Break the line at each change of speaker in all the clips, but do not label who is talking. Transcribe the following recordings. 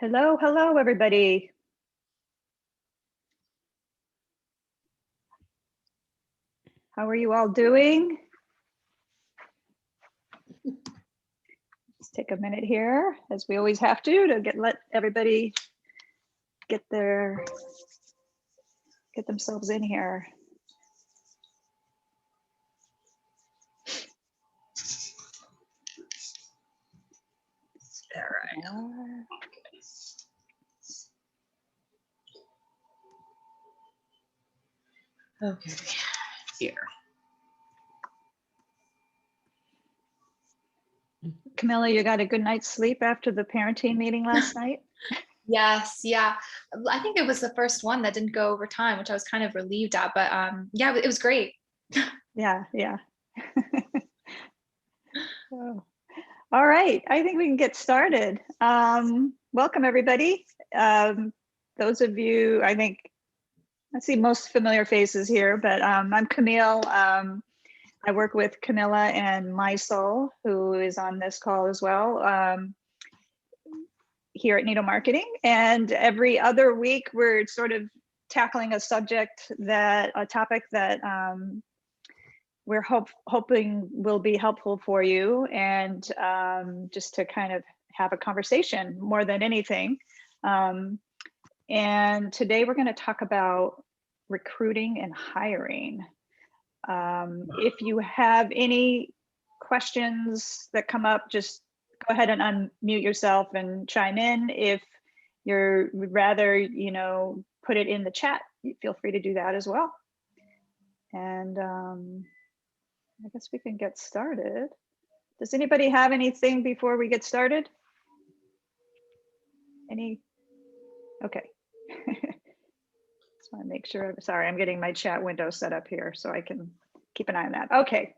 Hello, hello, everybody. How are you all doing? Let's take a minute here, as we always have to let everybody get themselves in here.
All right. Okay, here.
Camilla, you got a good night's sleep after the parenting meeting last night?
Yes, yeah. I think it was the first one that didn't go over time, which I was kind of relieved at, but yeah, it was great.
Yeah. Oh. All right, I think we can get started. Welcome, everybody. Those of you, I think, I see most familiar faces here, but I'm Camille. I work with Camilla and Maisel, who is on this call as well, here at Nido Marketing. And every other week, we're sort of tackling a topic that we're hoping will be helpful for you, and just to kind of have a conversation more than anything. And today we're going to talk about recruiting and hiring. If you have any questions that come up, just go ahead and unmute yourself and chime in. If you'd rather, put it in the chat, feel free to do that as well. And I guess we can get started. Does anybody have anything before we get started? Okay. Just want to make sure. Sorry, I'm getting my chat window set up here so I can keep an eye on that. Okay.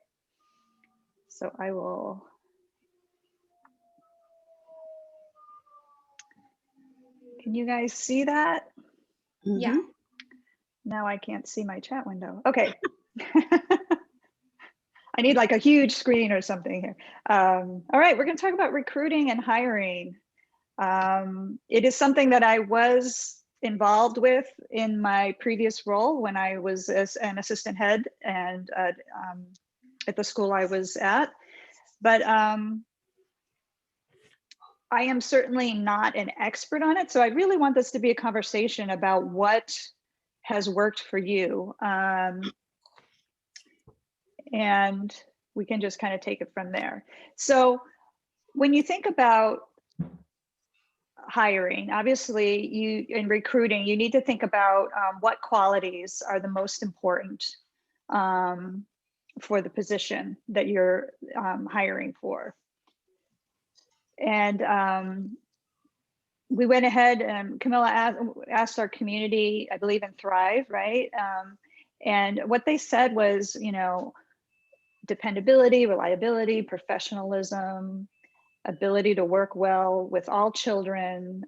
So I will. Can you guys see that?
Yeah.
Now I can't see my chat window. Okay. I need like a huge screen or something here. All right, we're going to talk about recruiting and hiring. It is something that I was involved with in my previous role when I was as an assistant head and at the school I was at. But I am certainly not an expert on it. So I really want this to be a conversation about what has worked for you. And we can just kind of take it from there. So when you think about hiring, obviously in recruiting, you need to think about what qualities are the most important for the position that you're hiring for. And we went ahead and Camilla asked our community, I believe in Thrive, right? And what they said was, dependability, reliability, professionalism, ability to work well with all children,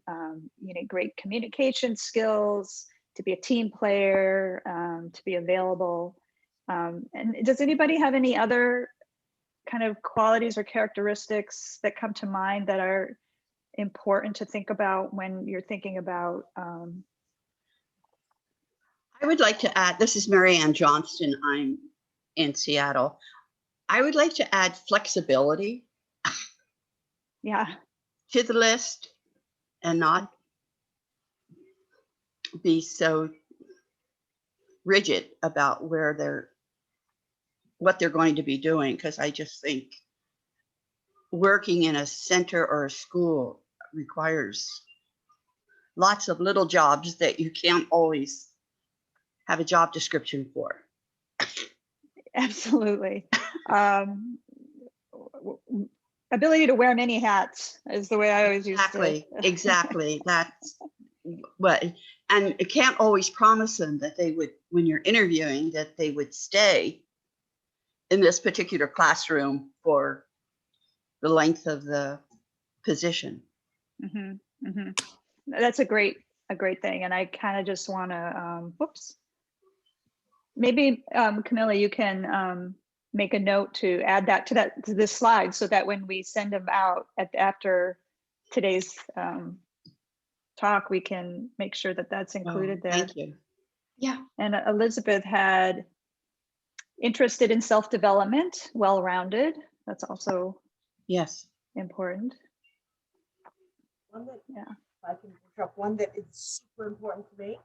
great communication skills, to be a team player, to be available. And does anybody have any other kind of qualities or characteristics that come to mind that are important to think about when you're thinking about?
I would like to add, this is Mary Ann Johnston. I'm in Seattle. I would like to add flexibility.
Yeah.
To the list and not be so rigid about what they're going to be doing, because I just think working in a center or a school requires lots of little jobs that you can't always have a job description for.
Absolutely. Ability to wear many hats is the way I always use it.
Exactly. That's what, and it can't always promise them that they would, when you're interviewing, that they would stay in this particular classroom for the length of the position.
That's a great thing. And I kind of just want to, maybe Camilla, you can make a note to add that to this slide so that when we send them out after today's talk, we can make sure that that's included there.
Thank you.
Yeah.
And Elizabeth had interested in self-development, well-rounded. That's also
Yes.
important.
One that,
Yeah.
if I can drop one that is super important to me.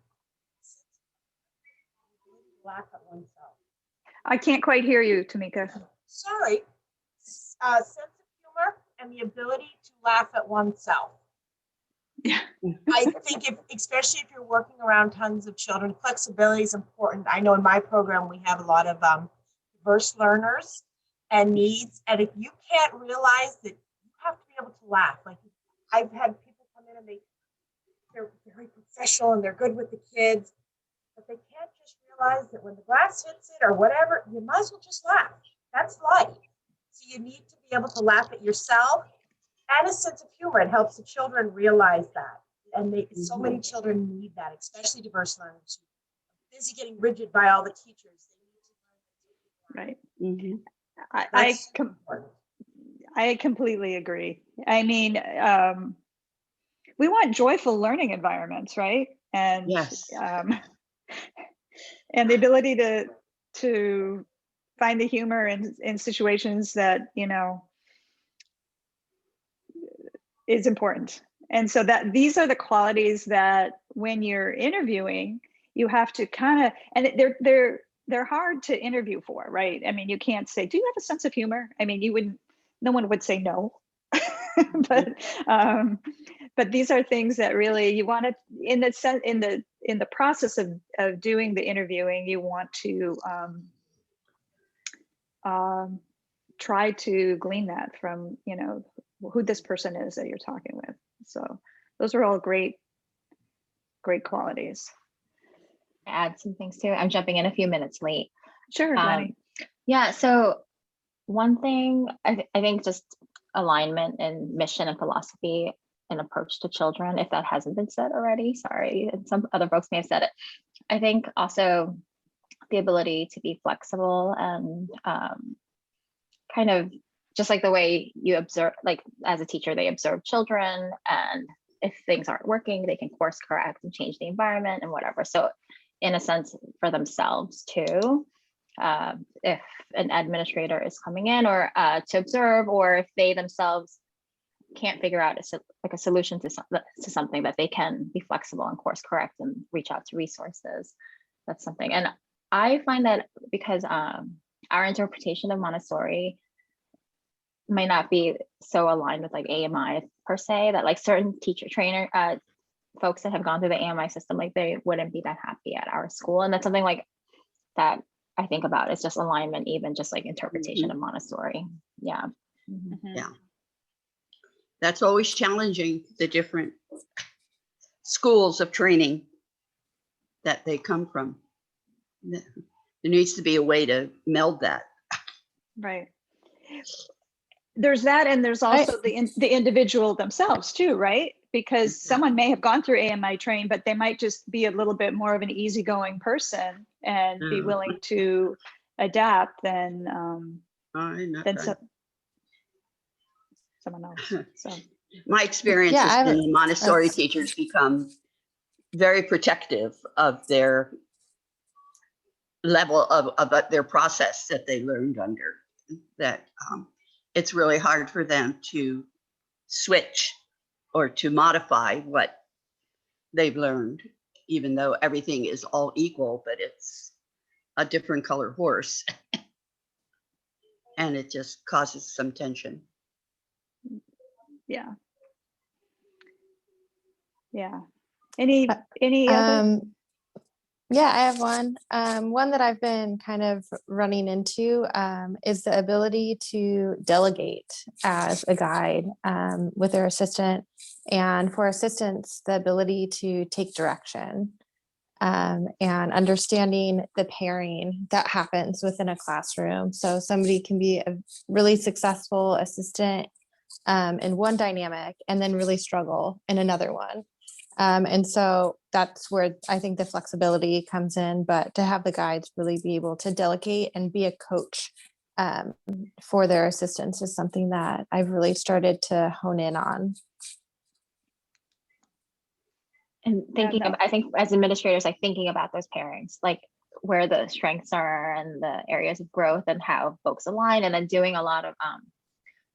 Laugh at oneself.
I can't quite hear you, Tamika.
Sorry. Sense of humor and the ability to laugh at oneself.
Yeah.
I think especially if you're working around tons of children, flexibility is important. I know in my program, we have a lot of diverse learners and needs. And if you can't realize that you have to be able to laugh, like I've had people come in and they're very professional and they're good with the kids, but they can't just realize that when the glass hits it or whatever, you might as well just laugh. That's life. So you need to be able to laugh at yourself and a sense of humor. It helps the children realize that. And so many children need that, especially diverse learners who are busy getting rigid by all the teachers. They need to learn.
Right.
Important.
I completely agree. I mean, we want joyful learning environments, right? And
Yes.
and the ability to find the humor in situations that, you know, is important. And so that these are the qualities that when you're interviewing, you have to kind of, and they're hard to interview for, right? I mean, you can't say, do you have a sense of humor? I mean, no one would say no. But these are things that really you want to, in the process of doing the interviewing, you want to try to glean that from, you know, who this person is that you're talking with. So those are all great qualities.
Add some things too. I'm jumping in a few minutes late.
Sure, Lenny.
Yeah, so one thing I think just alignment and mission and philosophy and approach to children, if that hasn't been said already, sorry, and some other folks may have said it. I think also the ability to be flexible and kind of just like the way you observe, like as a teacher, they observe children, and if things aren't working, they can course correct and change the environment and whatever. So in a sense for themselves too, if an administrator is coming in or to observe, or if they themselves can't figure out a solution to something, that they can be flexible and course correct and reach out to resources. That's something. And I find that because our interpretation of Montessori might not be so aligned with like AMI per se, that like certain teacher trainer folks that have gone through the AMI system, like they wouldn't be that happy at our school. And that's something like that I think about. It's just alignment, even just like interpretation of Montessori. Yeah.
Yeah. That's always challenging, the different schools of training that they come from. There needs to be a way to meld that.
Right. There's that, and there's also the individual themselves too, right? Because someone may have gone through AMI training, but they might just be a little bit more of an easygoing person and be willing to adapt than someone else. So
my experience has been the Montessori teachers become very protective of their level of their process that they learned under, that it's really hard for them to switch or to modify what they've learned, even though everything is all equal, but it's a different color horse. And it just causes some tension.
Yeah. Yeah. Any other?
Yeah, I have one. One that I've been kind of running into is the ability to delegate as a guide with their assistant, and for assistants, the ability to take direction and understanding the pairing that happens within a classroom. So somebody can be a really successful assistant in one dynamic and then really struggle in another one. And so that's where I think the flexibility comes in, but to have the guides really be able to delegate and be a coach for their assistants is something that I've really started to hone in on.
And thinking
no.
about, I think as administrators, like thinking about those pairings, like where the strengths are and the areas of growth and how folks align, and then doing a lot of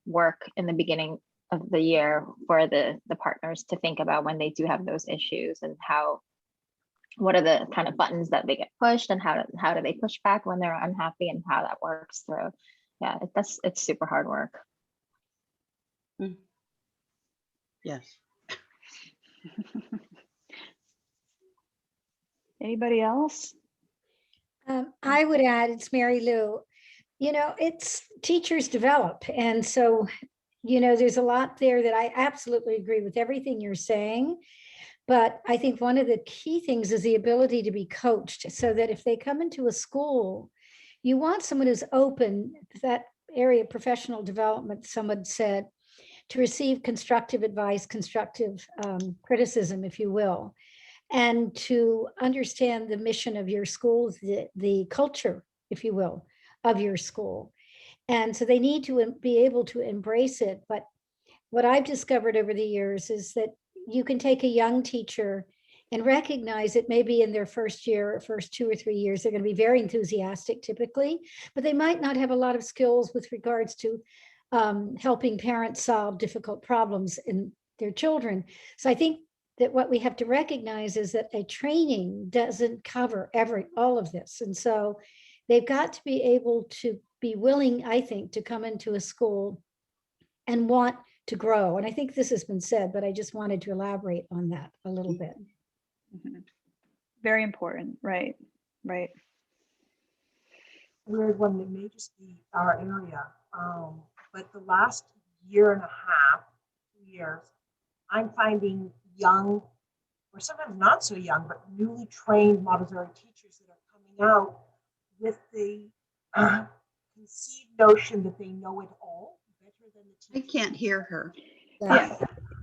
work in the beginning of the year for the partners to think about when they do have those issues and what are the kind of buttons that they get pushed, and how do they push back when they're unhappy, and how that works through. Yeah, it's super hard work.
Yes.
Anybody else?
I would add, it's Mary Lou. It's teachers develop. And so, there's a lot there that I absolutely agree with everything you're saying. But I think one of the key things is the ability to be coached, so that if they come into a school, you want someone who's open, that area of professional development, someone said, to receive constructive advice, constructive criticism, if you will, and to understand the mission of your school, the culture, if you will, of your school. And so they need to be able to embrace it. But what I've discovered over the years is that you can take a young teacher and recognize it maybe in their first year or first 2 or 3 years, they're going to be very enthusiastic typically, but they might not have a lot of skills with regards to helping parents solve difficult problems in their children. So I think that what we have to recognize is that a training doesn't cover all of this. And so they've got to be able to be willing, I think, to come into a school and want to grow. And I think this has been said, but I just wanted to elaborate on that a little bit.
Mhm. Very important, right?
Weird one that may just be our area. But the last year and a half, 2 years, I'm finding young, or sometimes not so young, but newly trained Montessori teachers that are coming out with the conceived notion that they know it all better than the
I
teacher.
can't hear her.
Yeah.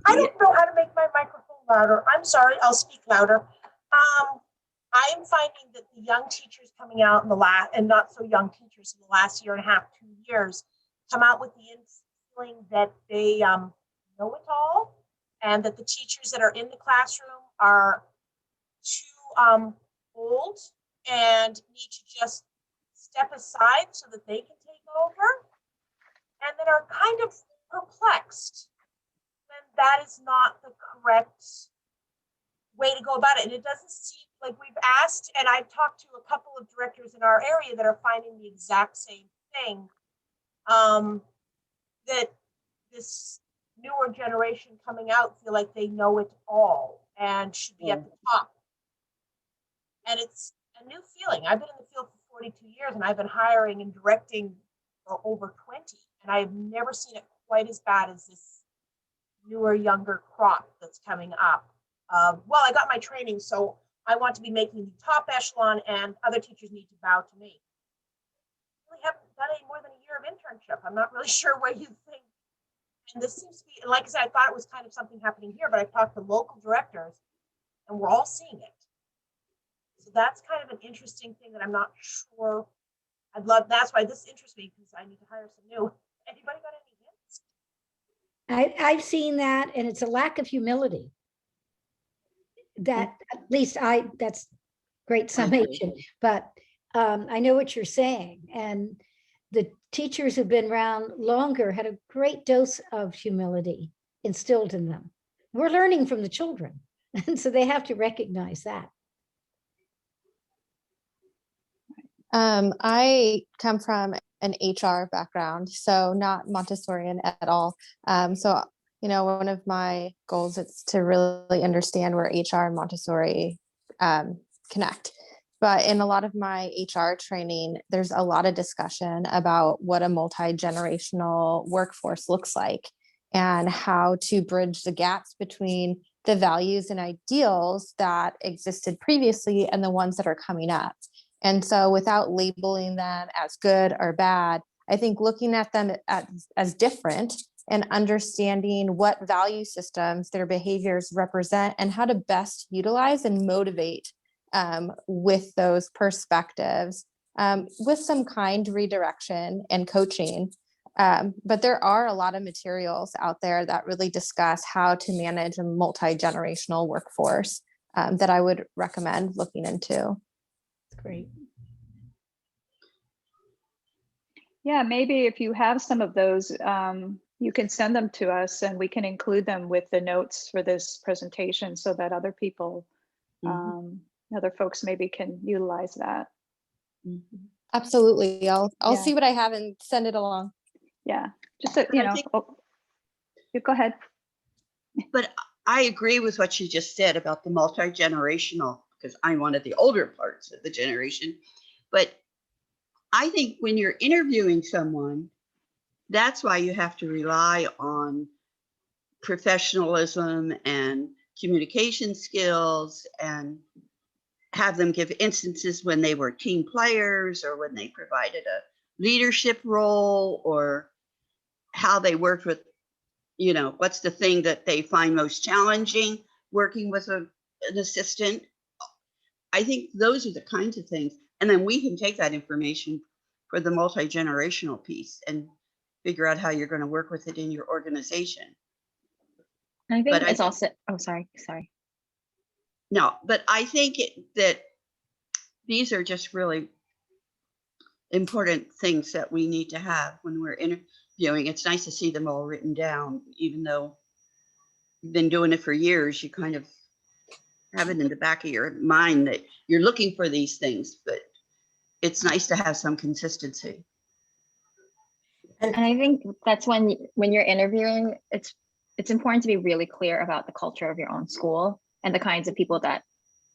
I don't know how to make my microphone louder. I'm sorry, I'll speak louder. I am finding that the young teachers coming out in the last, and not so young teachers in the last year and a half, 2 years, come out with the feeling that they know it all, and that the teachers that are in the classroom are too old and need to just step aside so that they can take over, and that are kind of perplexed when that is not the correct way to go about it. And it doesn't seem like we've asked, and I've talked to a couple of directors in our area that are finding the exact same thing, that this newer generation coming out feel like they know it all and should be at the top. And it's a new feeling. I've been in the field for 42 years, and I've been hiring and directing for over 20, and I've never seen it quite as bad as this newer, younger crop that's coming up. Well, I got my training, so I want to be making the top echelon, and other teachers need to bow to me. I really haven't done any more than a year of internship. I'm not really sure what you think. And this seems to be, and like I said, I thought it was kind of something happening here, but I've talked to local directors, and we're all seeing it. So that's kind of an interesting thing that I'm not sure. That's why this interests me, because I need to hire some new. Anybody got any hints?
I've seen that, and it's a lack of humility. That at least that's great summation, but I know what you're saying. And the teachers who've been around longer had a great dose of humility instilled in them. We're learning from the children, and so they have to recognize that.
I come from an HR background, so not Montessorian at all. So, one of my goals is to really understand where HR and Montessori connect. But in a lot of my HR training, there's a lot of discussion about what a multi-generational workforce looks like and how to bridge the gaps between the values and ideals that existed previously and the ones that are coming up. And so without labeling them as good or bad, I think looking at them as different and understanding what value systems their behaviors represent and how to best utilize and motivate with those perspectives, with some kind redirection and coaching. But there are a lot of materials out there that really discuss how to manage a multi-generational workforce. that I would recommend looking into.
Great.
Yeah, maybe if you have some of those, you can send them to us and we can include them with the notes for this presentation so that other people, other folks maybe can utilize that.
Absolutely. I'll
Yeah.
see what I have and send it along.
Yeah, just, you know, you go ahead.
But I agree with what you just said about the multi-generational, because I'm one of the older parts of the generation. But I think when you're interviewing someone, that's why you have to rely on professionalism and communication skills and have them give instances when they were team players or when they provided a leadership role or how they worked with, you know, what's the thing that they find most challenging working with an assistant. I think those are the kinds of things. And then we can take that information for the multi-generational piece and figure out how you're going to work with it in your organization.
I think
But
it's also, oh, sorry.
No, but I think that these are just really important things that we need to have when we're interviewing. It's nice to see them all written down, even though you've been doing it for years. You kind of have it in the back of your mind that you're looking for these things, but it's nice to have some consistency.
And I think that's when you're interviewing, it's important to be really clear about the culture of your own school and the kinds of people that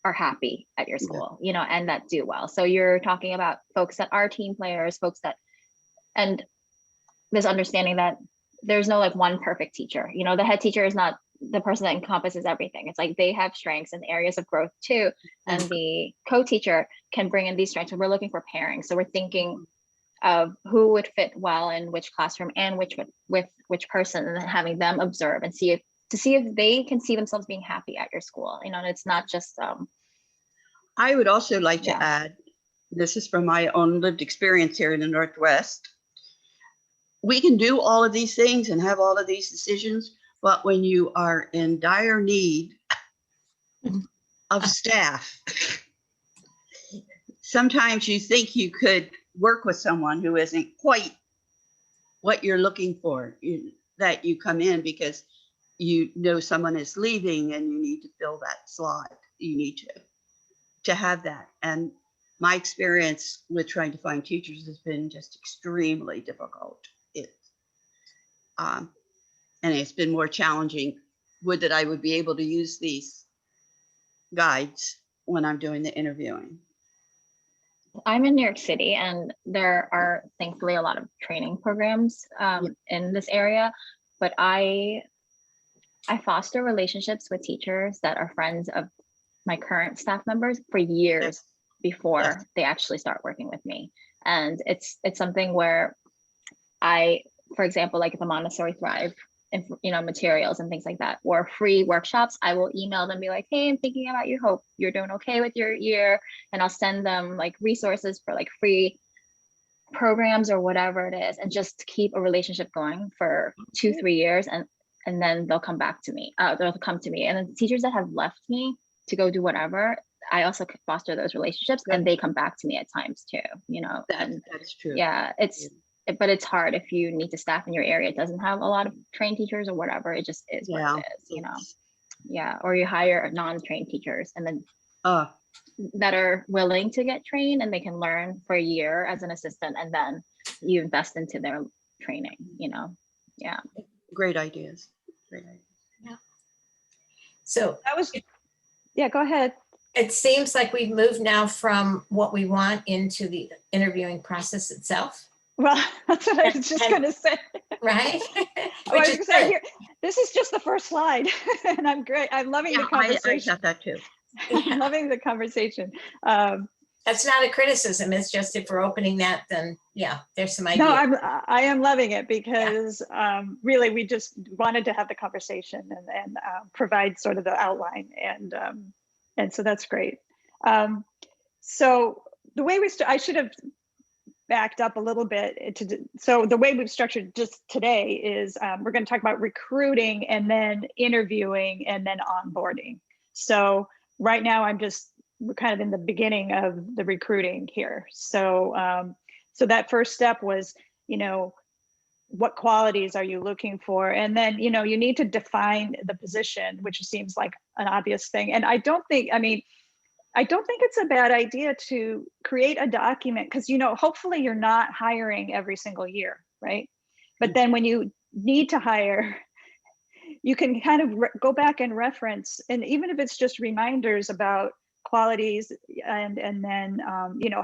are happy at your school, you know, and that do well. So you're talking about folks that are team players, folks that, and this understanding that there's no like one perfect teacher, you know, the head teacher is not the person that encompasses everything. It's like they have strengths and areas of growth too. And the co-teacher can bring in these strengths. And we're looking for pairing. So we're thinking of who would fit well in which classroom and with which person, and then having them observe and see if they can see themselves being happy at your school, you know, and it's not just
I would also like to add, this is from my own lived experience here in the Northwest. We can do all of these things and have all of these decisions, but when you are in dire need of staff, sometimes you think you could work with someone who isn't quite what you're looking for, that you come in because you know someone is leaving and you need to fill that slot. You need to have that. And my experience with trying to find teachers has been just extremely difficult. And it's been more challenging. Would that I would be able to use these guides when I'm doing the interviewing.
I'm in New York City, and there are thankfully a lot of training programs in this area, but I foster relationships with teachers that are friends of my current staff members for years before they actually start working with me. And it's something where for example, like the Montessori Thrive, you know, materials and things like that, or free workshops, I will email them, be like, hey, I'm thinking about you, hope you're doing okay with your year. And I'll send them like resources for like free programs or whatever it is, and just keep a relationship going for 2-3 years. And then they'll come back to me. They'll come to me. And then teachers that have left me to go do whatever, I also foster those relationships, and they come back to me at times too, you know.
That's true.
Yeah, but it's hard if you need to staff in your area. It doesn't have a lot of trained teachers or whatever. It just is what it is, you know. Yeah, or you hire non-trained teachers and then that are willing to get trained, and they can learn for a year as an assistant, and then you invest into their training, you know. Yeah.
Great ideas.
Yeah. So
That was, go ahead.
It seems like we've moved now from what we want into the interviewing process itself.
Well, that's what I was just going to say.
Right?
Which is say here, this is just the first slide, and I'm great. I'm loving the conversation.
I got that too.
I'm loving the conversation.
That's not a criticism. It's just if we're opening that, then there's some ideas.
No, I am loving it because really we just wanted to have the conversation and provide sort of the outline, and so that's great. So the way I should have backed up a little bit. So the way we've structured just today is we're going to talk about recruiting and then interviewing and then onboarding. So right now we're kind of in the beginning of the recruiting here. So, so that first step was, what qualities are you looking for? And then, you need to define the position, which seems like an obvious thing. And I don't think it's a bad idea to create a document because, hopefully you're not hiring every single year, right? But then when you need to hire, you can kind of go back and reference, and even if it's just reminders about qualities, and then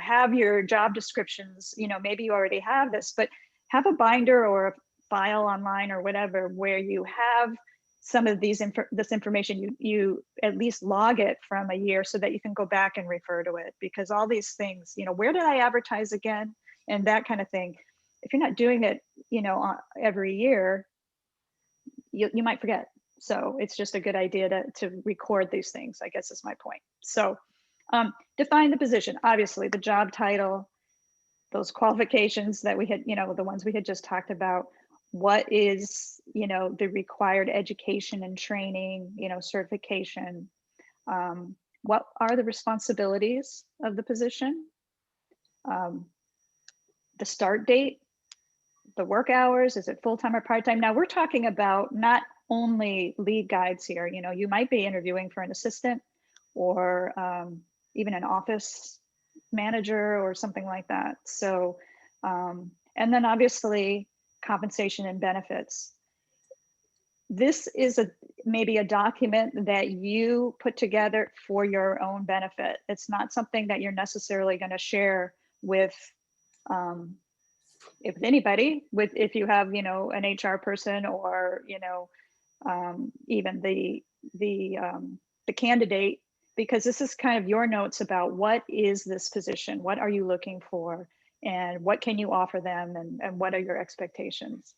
have your job descriptions. Maybe you already have this, but have a binder or a file online or whatever where you have some of this information. You at least log it from a year so that you can go back and refer to it, because all these things, where did I advertise again, and that kind of thing. If you're not doing it, every year, you might forget. So it's just a good idea to record these things, I guess is my point. So define the position, obviously the job title, those qualifications that we had, the ones we had just talked about. What is, the required education and training, certification? What are the responsibilities of the position? The start date, the work hours, is it full-time or part-time? Now we're talking about not only lead guides here. You might be interviewing for an assistant or even an office manager or something like that. So, and then obviously compensation and benefits. This is maybe a document that you put together for your own benefit. It's not something that you're necessarily going to share with anybody, if you have an HR person or even the candidate, because this is kind of your notes about what is this position, what are you looking for, and what can you offer them, and what are your expectations.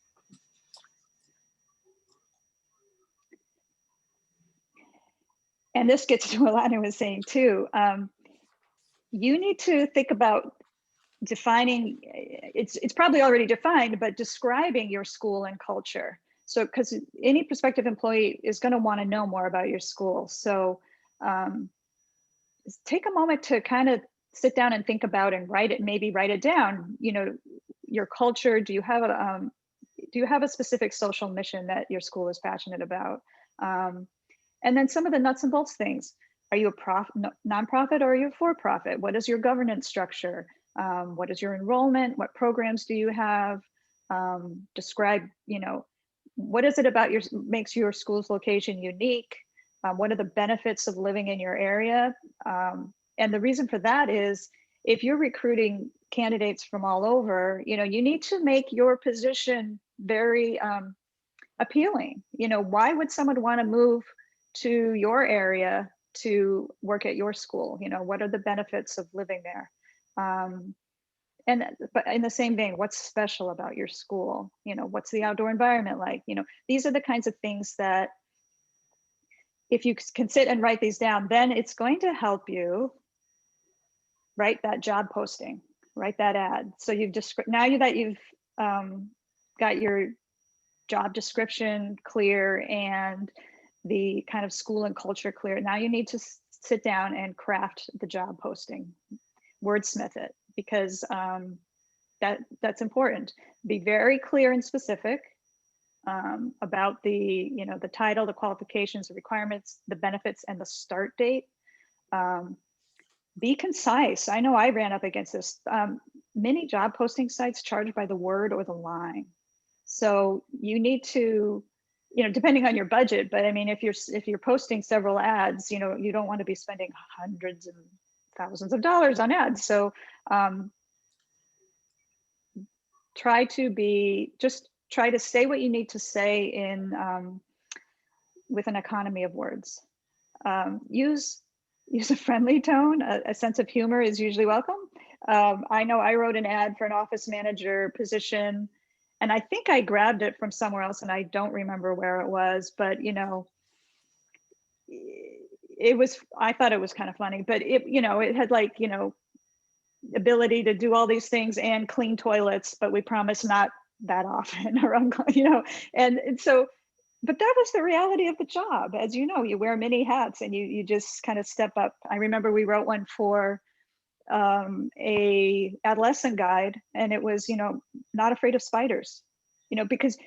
And this gets to what Lana was saying too. You need to think about defining, it's probably already defined, but describing your school and culture. So, because any prospective employee is going to want to know more about your school. So take a moment to kind of sit down and think about and write it down. Your culture. Do you have a specific social mission that your school is passionate about? And then some of the nuts and bolts things. Are you a nonprofit or are you a for-profit? What is your governance structure? What is your enrollment? What programs do you have? Describe, what is it about makes your school's location unique? What are the benefits of living in your area? And the reason for that is, if you're recruiting candidates from all over, you need to make your position very appealing. Why would someone want to move to your area to work at your school? What are the benefits of living there? But in the same vein, what's special about your school? What's the outdoor environment like? These are the kinds of things that, if you can sit and write these down, then it's going to help you write that job posting, write that ad. So now that you've got your job description clear and the kind of school and culture clear, now you need to sit down and craft the job posting, wordsmith it, because that's important. Be very clear and specific about the title, the qualifications, the requirements, the benefits, and the start date. Be concise. I know I ran up against this. Many job posting sites charge by the word or the line. So you need to, depending on your budget, but I mean, if you're posting several ads, you don't want to be spending hundreds and thousands of dollars on ads. So try to say what you need to say in with an economy of words. Use a friendly tone. A sense of humor is usually welcome. I know I wrote an ad for an office manager position, and I think I grabbed it from somewhere else, and I don't remember where it was, but I thought it was kind of funny, but it had like, ability to do all these things and clean toilets, but we promise not that often, or and so but that was the reality of the job. As you know, you wear many hats and you just kind of step up. I remember we wrote one for a adolescent guide, and it was, not afraid of spiders, because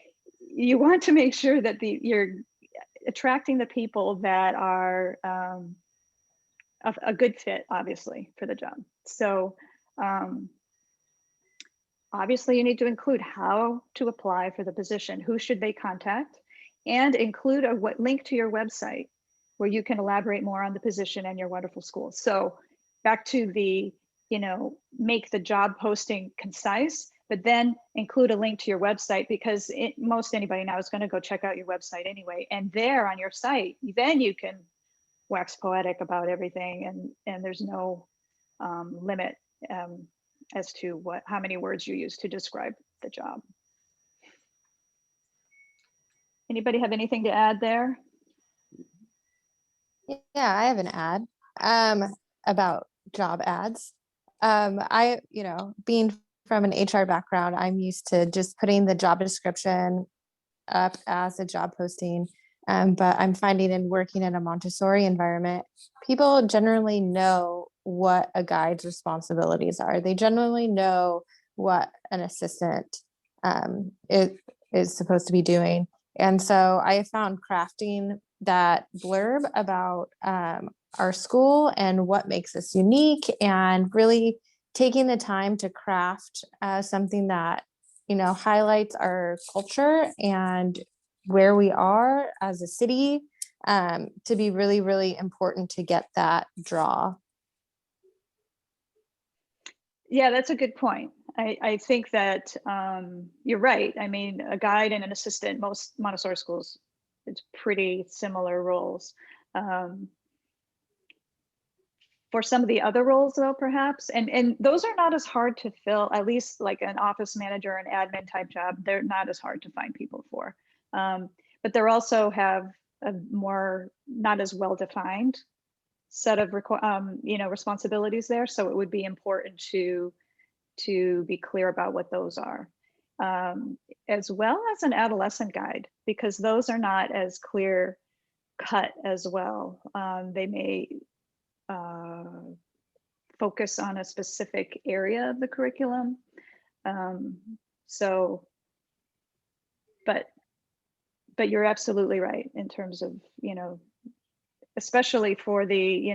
you want to make sure that you're attracting the people that are a good fit, obviously, for the job. So obviously you need to include how to apply for the position, who should they contact, and include a link to your website where you can elaborate more on the position and your wonderful school. So back to the, make the job posting concise, but then include a link to your website, because most anybody now is going to go check out your website anyway. And there on your site, then you can wax poetic about everything, and there's no limit as to how many words you use to describe the job. Anybody have anything to add there?
Yeah, I have an ad about job ads. Being from an HR background, I'm used to just putting the job description up as a job posting. But I'm finding in working in a Montessori environment, people generally know what a guide's responsibilities are. They generally know what an assistant is supposed to be doing. And so I found crafting that blurb about our school and what makes us unique, and really taking the time to craft something that, highlights our culture and where we are as a city, to be really, really important to get that draw.
Yeah, that's a good point. I think that you're right. I mean, a guide and an assistant, most Montessori schools, it's pretty similar roles. For some of the other roles though, perhaps, and those are not as hard to fill, at least like an office manager, an admin type job, they're not as hard to find people for. But they're also have a more, not as well-defined set of responsibilities there. So it would be important to be clear about what those are, as well as an adolescent guide, because those are not as clear cut as well. They may focus on a specific area of the curriculum. But you're absolutely right in terms of, especially for the,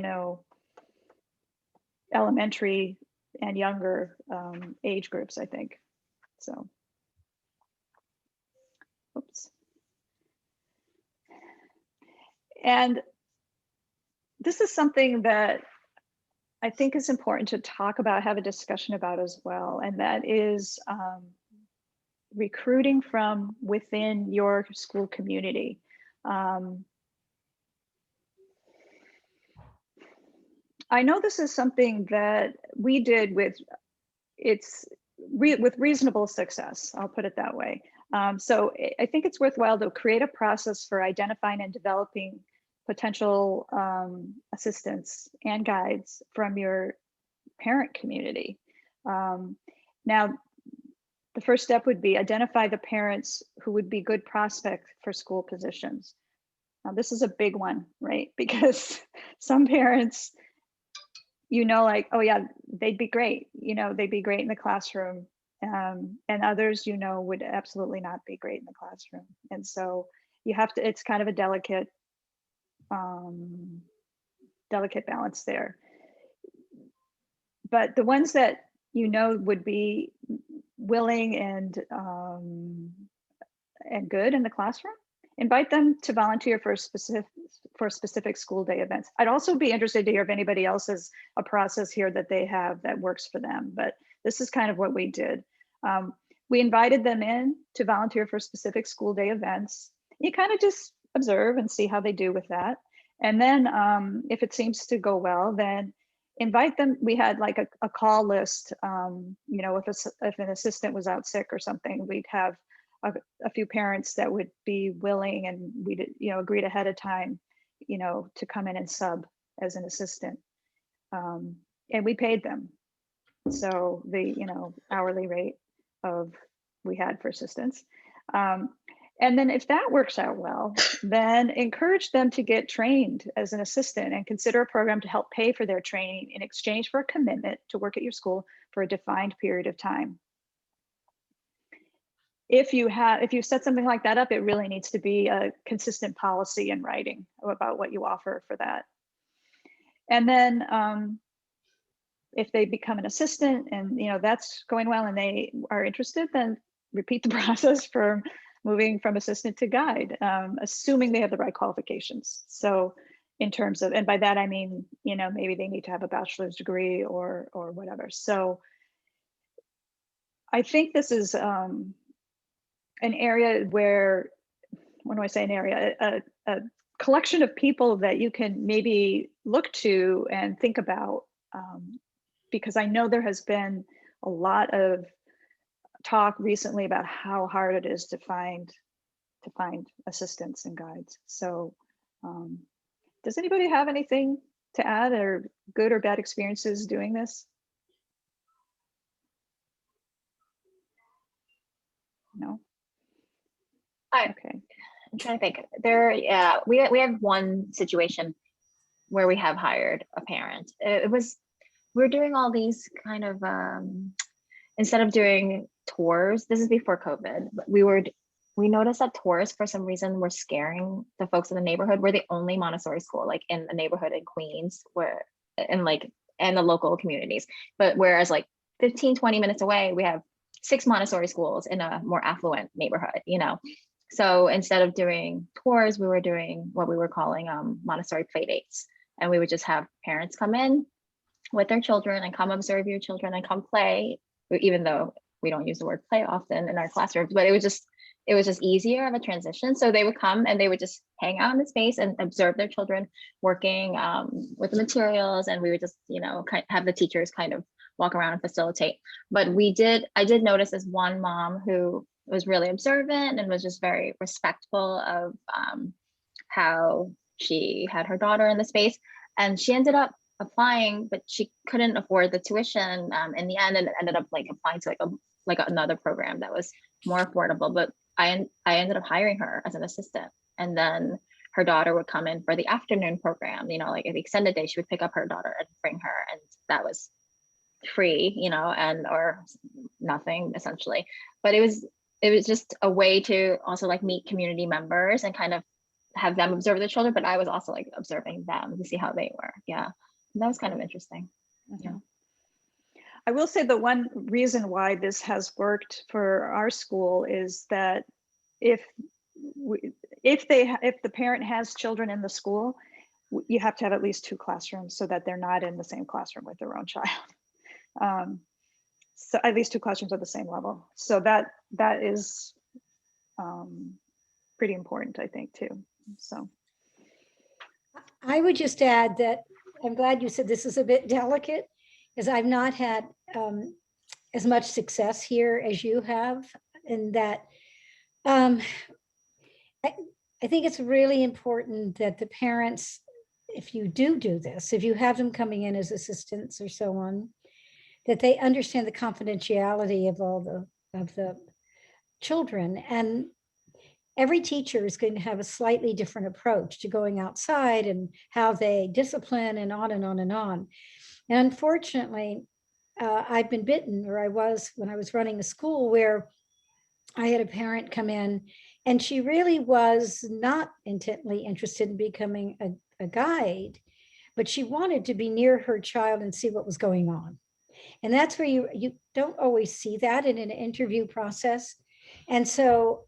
elementary and younger age groups, I think. So, oops. And this is something that I think is important to talk about, have a discussion about as well. And that is recruiting from within your school community. I know this is something that we did with reasonable success. I'll put it that way. So I think it's worthwhile to create a process for identifying and developing potential assistants and guides from your parent community. Now, the first step would be identify the parents who would be good prospects for school positions. Now, this is a big one, right? Because some parents, like, oh yeah, they'd be great. They'd be great in the classroom. And others, would absolutely not be great in the classroom. And so you have to, it's kind of a delicate balance there. But the ones that would be willing and good in the classroom, invite them to volunteer for specific school day events. I'd also be interested to hear if anybody else has a process here that they have that works for them, but this is kind of what we did. We invited them in to volunteer for specific school day events. You kind of just observe and see how they do with that. And then if it seems to go well, then invite them. We had like a call list, if an assistant was out sick or something, we'd have a few parents that would be willing, and we'd agreed ahead of time, to come in and sub as an assistant, and we paid them. So the hourly rate we had for assistants, And then if that works out well, then encourage them to get trained as an assistant and consider a program to help pay for their training in exchange for a commitment to work at your school for a defined period of time. If you set something like that up, it really needs to be a consistent policy in writing about what you offer for that. And then if they become an assistant and that's going well and they are interested, then repeat the process for moving from assistant to guide, assuming they have the right qualifications. So in terms of, and by that I mean, maybe they need to have a bachelor's degree or whatever. So I think this is an area where, when do I say an area, a collection of people that you can maybe look to and think about, because I know there has been a lot of talk recently about how hard it is to find assistants and guides. So does anybody have anything to add, or good or bad experiences doing this? No? Okay.
I'm trying to think. Yeah, we have one situation where we have hired a parent. We're doing all these kind of instead of doing tours. This is before COVID. But we noticed that tours for some reason were scaring the folks in the neighborhood. We're the only Montessori school like in a neighborhood in Queens and the local communities. But whereas like 15-20 minutes away, we have 6 Montessori schools in a more affluent neighborhood. So instead of doing tours, we were doing what we were calling Montessori play dates. And we would just have parents come in with their children and come observe your children and come play, even though we don't use the word play often in our classrooms, but it was just easier of a transition. So they would come and they would just hang out in the space and observe their children working with the materials. And we would just, have the teachers kind of walk around and facilitate. But I did notice this one mom who was really observant and was just very respectful of how she had her daughter in the space. And she ended up applying, but she couldn't afford the tuition in the end, and ended up like applying to like another program that was more affordable. But I ended up hiring her as an assistant, and then her daughter would come in for the afternoon program. Like the extended day, she would pick up her daughter and bring her, and that was free, and or nothing essentially. But it was just a way to also like meet community members and kind of have them observe the children, but I was also like observing them to see how they were. Yeah. And that was kind of interesting. Yeah.
I will say the one reason why this has worked for our school is that if the parent has children in the school, you have to have at least 2 classrooms so that they're not in the same classroom with their own child. So at least 2 classrooms at the same level. So that is pretty important, I think, too. So
I would just add that I'm glad you said this is a bit delicate, because I've not had as much success here as you have, in that I think it's really important that the parents, if you do this, if you have them coming in as assistants or so on, that they understand the confidentiality of all the children. And every teacher is going to have a slightly different approach to going outside and how they discipline, and on and on and on. And unfortunately, I've been bitten, or I was when I was running a school, where I had a parent come in and she really was not intently interested in becoming a guide, but she wanted to be near her child and see what was going on. And that's where you don't always see that in an interview process. And so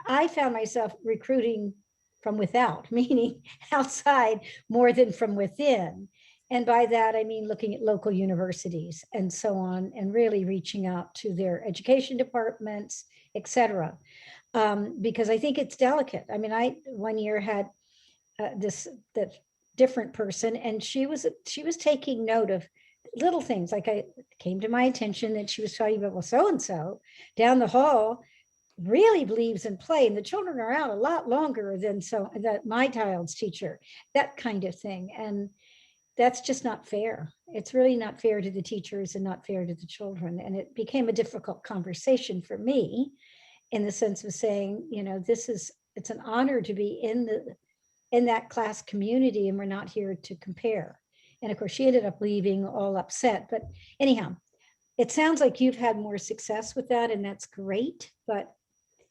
I found myself recruiting from without, meaning outside more than from within. And by that, I mean looking at local universities and so on, and really reaching out to their education departments, et cetera. Because I think it's delicate. I mean, I one year had that different person, and she was taking note of little things. Like, it came to my attention that she was talking about, well, so-and-so down the hall really believes in play, and the children are out a lot longer than that my child's teacher, that kind of thing. And that's just not fair. It's really not fair to the teachers and not fair to the children. And it became a difficult conversation for me. in the sense of saying, you know, it's an honor to be in that class community, and we're not here to compare. And of course, she ended up leaving all upset. But anyhow, it sounds like you've had more success with that, and that's great. But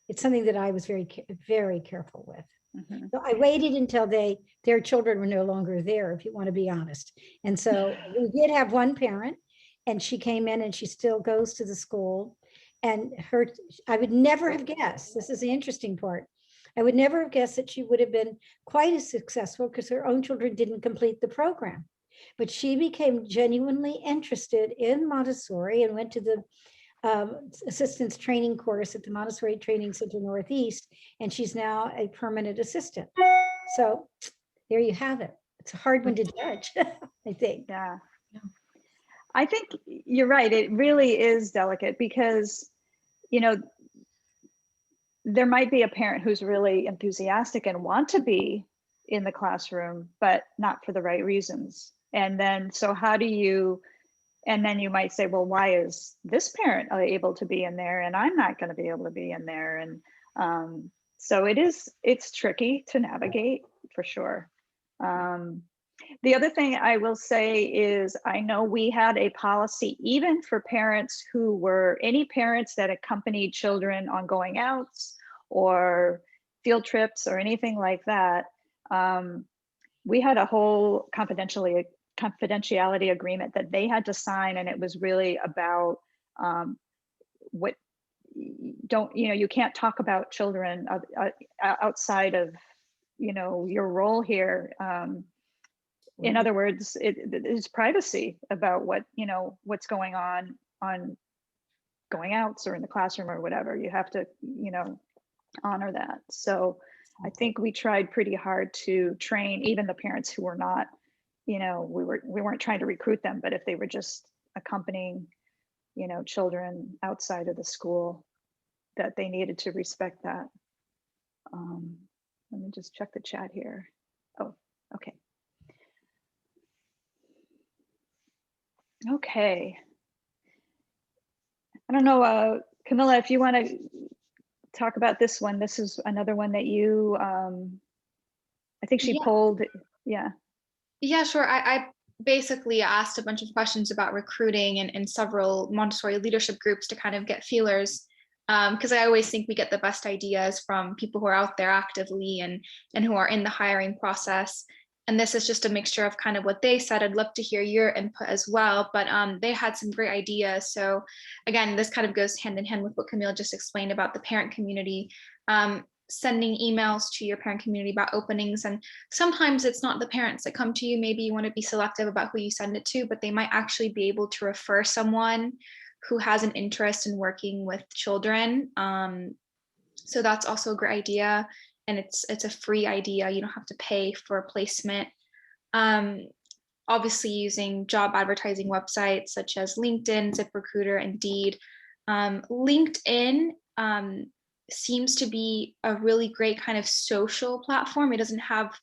it's something that I was very, very careful with.
Mhm.
So I waited until their children were no longer there, if you want to be honest. And so we did have one parent, and she came in and she still goes to the school. And I would never have guessed, this is the interesting part. I would never have guessed that she would have been quite as successful because her own children didn't complete the program. But she became genuinely interested in Montessori and went to the assistance training course at the Montessori Training Center Northeast, and she's now a permanent assistant. So there you have it. It's a hard one to judge, I think.
Yeah. I think you're right. It really is delicate because, you know, there might be a parent who's really enthusiastic and want to be in the classroom, but not for the right reasons. And then, so how do you, and then you might say, well, why is this parent able to be in there and I'm not going to be able to be in there? And so it's tricky to navigate for sure. The other thing I will say is I know we had a policy even for parents who were any parents that accompanied children on going outs or field trips or anything like that. We had a whole confidentiality agreement that they had to sign, and it was really about what you can't talk about children outside of your role here. In other words, it's privacy about what's going on going outs or in the classroom or whatever. You have to honor that. So I think we tried pretty hard to train even the parents who were not, we weren't trying to recruit them, but if they were just accompanying children outside of the school, that they needed to respect that. Let me just check the chat here. Oh, okay. Okay. I don't know, Camilla, if you want to talk about this one. This is another one that you, I think she polled. Yeah.
Yeah, sure. I basically asked a bunch of questions about recruiting and several Montessori leadership groups to kind of get feelers. Because I always think we get the best ideas from people who are out there actively and who are in the hiring process. And this is just a mixture of kind of what they said. I'd love to hear your input as well, but they had some great ideas. So again, this kind of goes hand in hand with what Camille just explained about the parent community, sending emails to your parent community about openings. And sometimes it's not the parents that come to you. Maybe you want to be selective about who you send it to, but they might actually be able to refer someone who has an interest in working with children. So that's also a great idea. And it's a free idea. You don't have to pay for a placement. Obviously using job advertising websites such as LinkedIn, ZipRecruiter, Indeed. LinkedIn seems to be a really great kind of social platform. It doesn't have,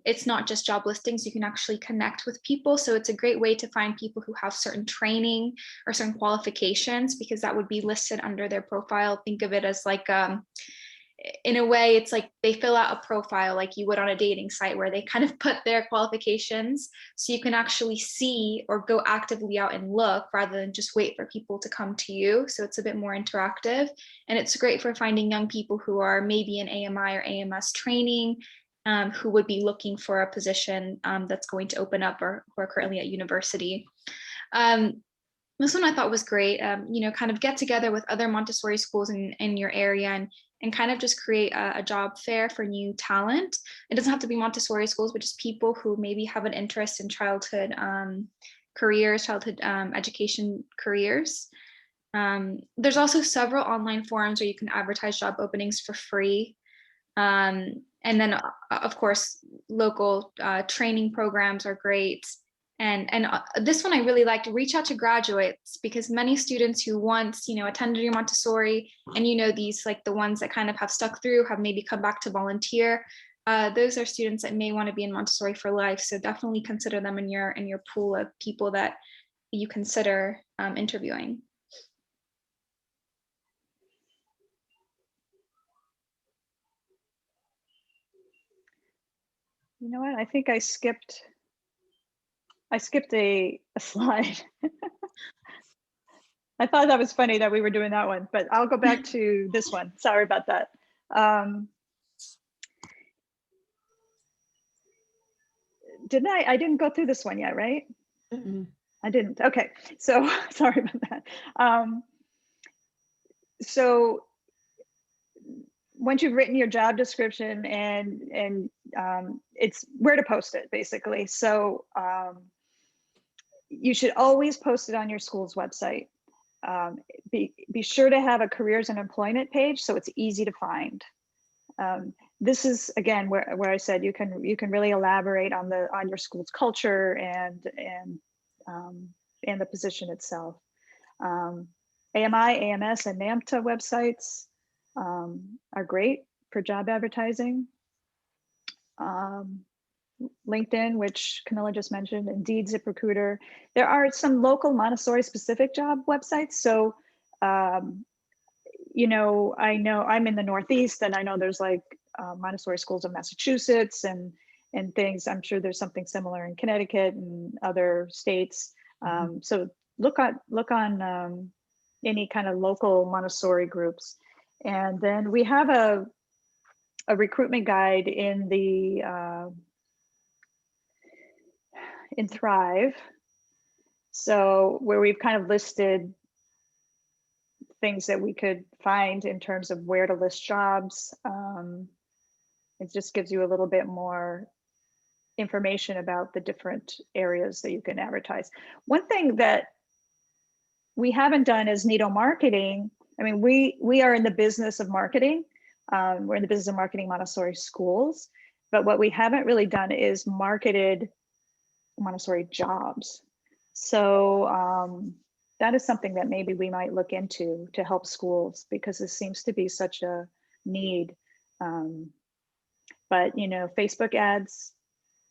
it's not just job listings. You can actually connect with people. So it's a great way to find people who have certain training or certain qualifications, because that would be listed under their profile. Think of it as like, in a way, it's like they fill out a profile like you would on a dating site, where they kind of put their qualifications so you can actually see or go actively out and look rather than just wait for people to come to you. So it's a bit more interactive, and it's great for finding young people who are maybe in AMI or AMS training, who would be looking for a position that's going to open up, or who are currently at university. This one I thought was great. Kind of get together with other Montessori schools in your area and kind of just create a job fair for new talent. It doesn't have to be Montessori schools, but just people who maybe have an interest in childhood careers, childhood education careers. There's also several online forums where you can advertise job openings for free. And then, of course, local training programs are great. And this one I really liked. Reach out to graduates, because many students who once attended your Montessori, and these, like the ones that kind of have stuck through, have maybe come back to volunteer. Those are students that may want to be in Montessori for life. So definitely consider them in your pool of people that you consider interviewing.
You know what? I think I skipped a slide. I thought that was funny that we were doing that one, but I'll go back to this one. Sorry about that. Didn't I? I didn't go through this one yet, right? I didn't. Okay, so sorry about that. So once you've written your job description and it's where to post it basically. So you should always post it on your school's website. Be sure to have a careers and employment page so it's easy to find. This is again where I said you can really elaborate on your school's culture and the position itself. AMI, AMS, and NAMTA websites are great for job advertising. LinkedIn, which Camilla just mentioned, Indeed, ZipRecruiter. There are some local Montessori specific job websites. So, you know I'm in the Northeast, and I know there's like Montessori schools in Massachusetts and things. I'm sure there's something similar in Connecticut and other states. So look on any kind of local Montessori groups. And then we have a recruitment guide in the in Thrive. So where we've kind of listed things that we could find in terms of where to list jobs. It just gives you a little bit more information about the different areas that you can advertise. One thing that we haven't done is Nido marketing. I mean, we are in the business of marketing. We're in the business of marketing Montessori schools, but what we haven't really done is marketed Montessori jobs. So that is something that maybe we might look into to help schools, because this seems to be such a need. But you know, Facebook ads,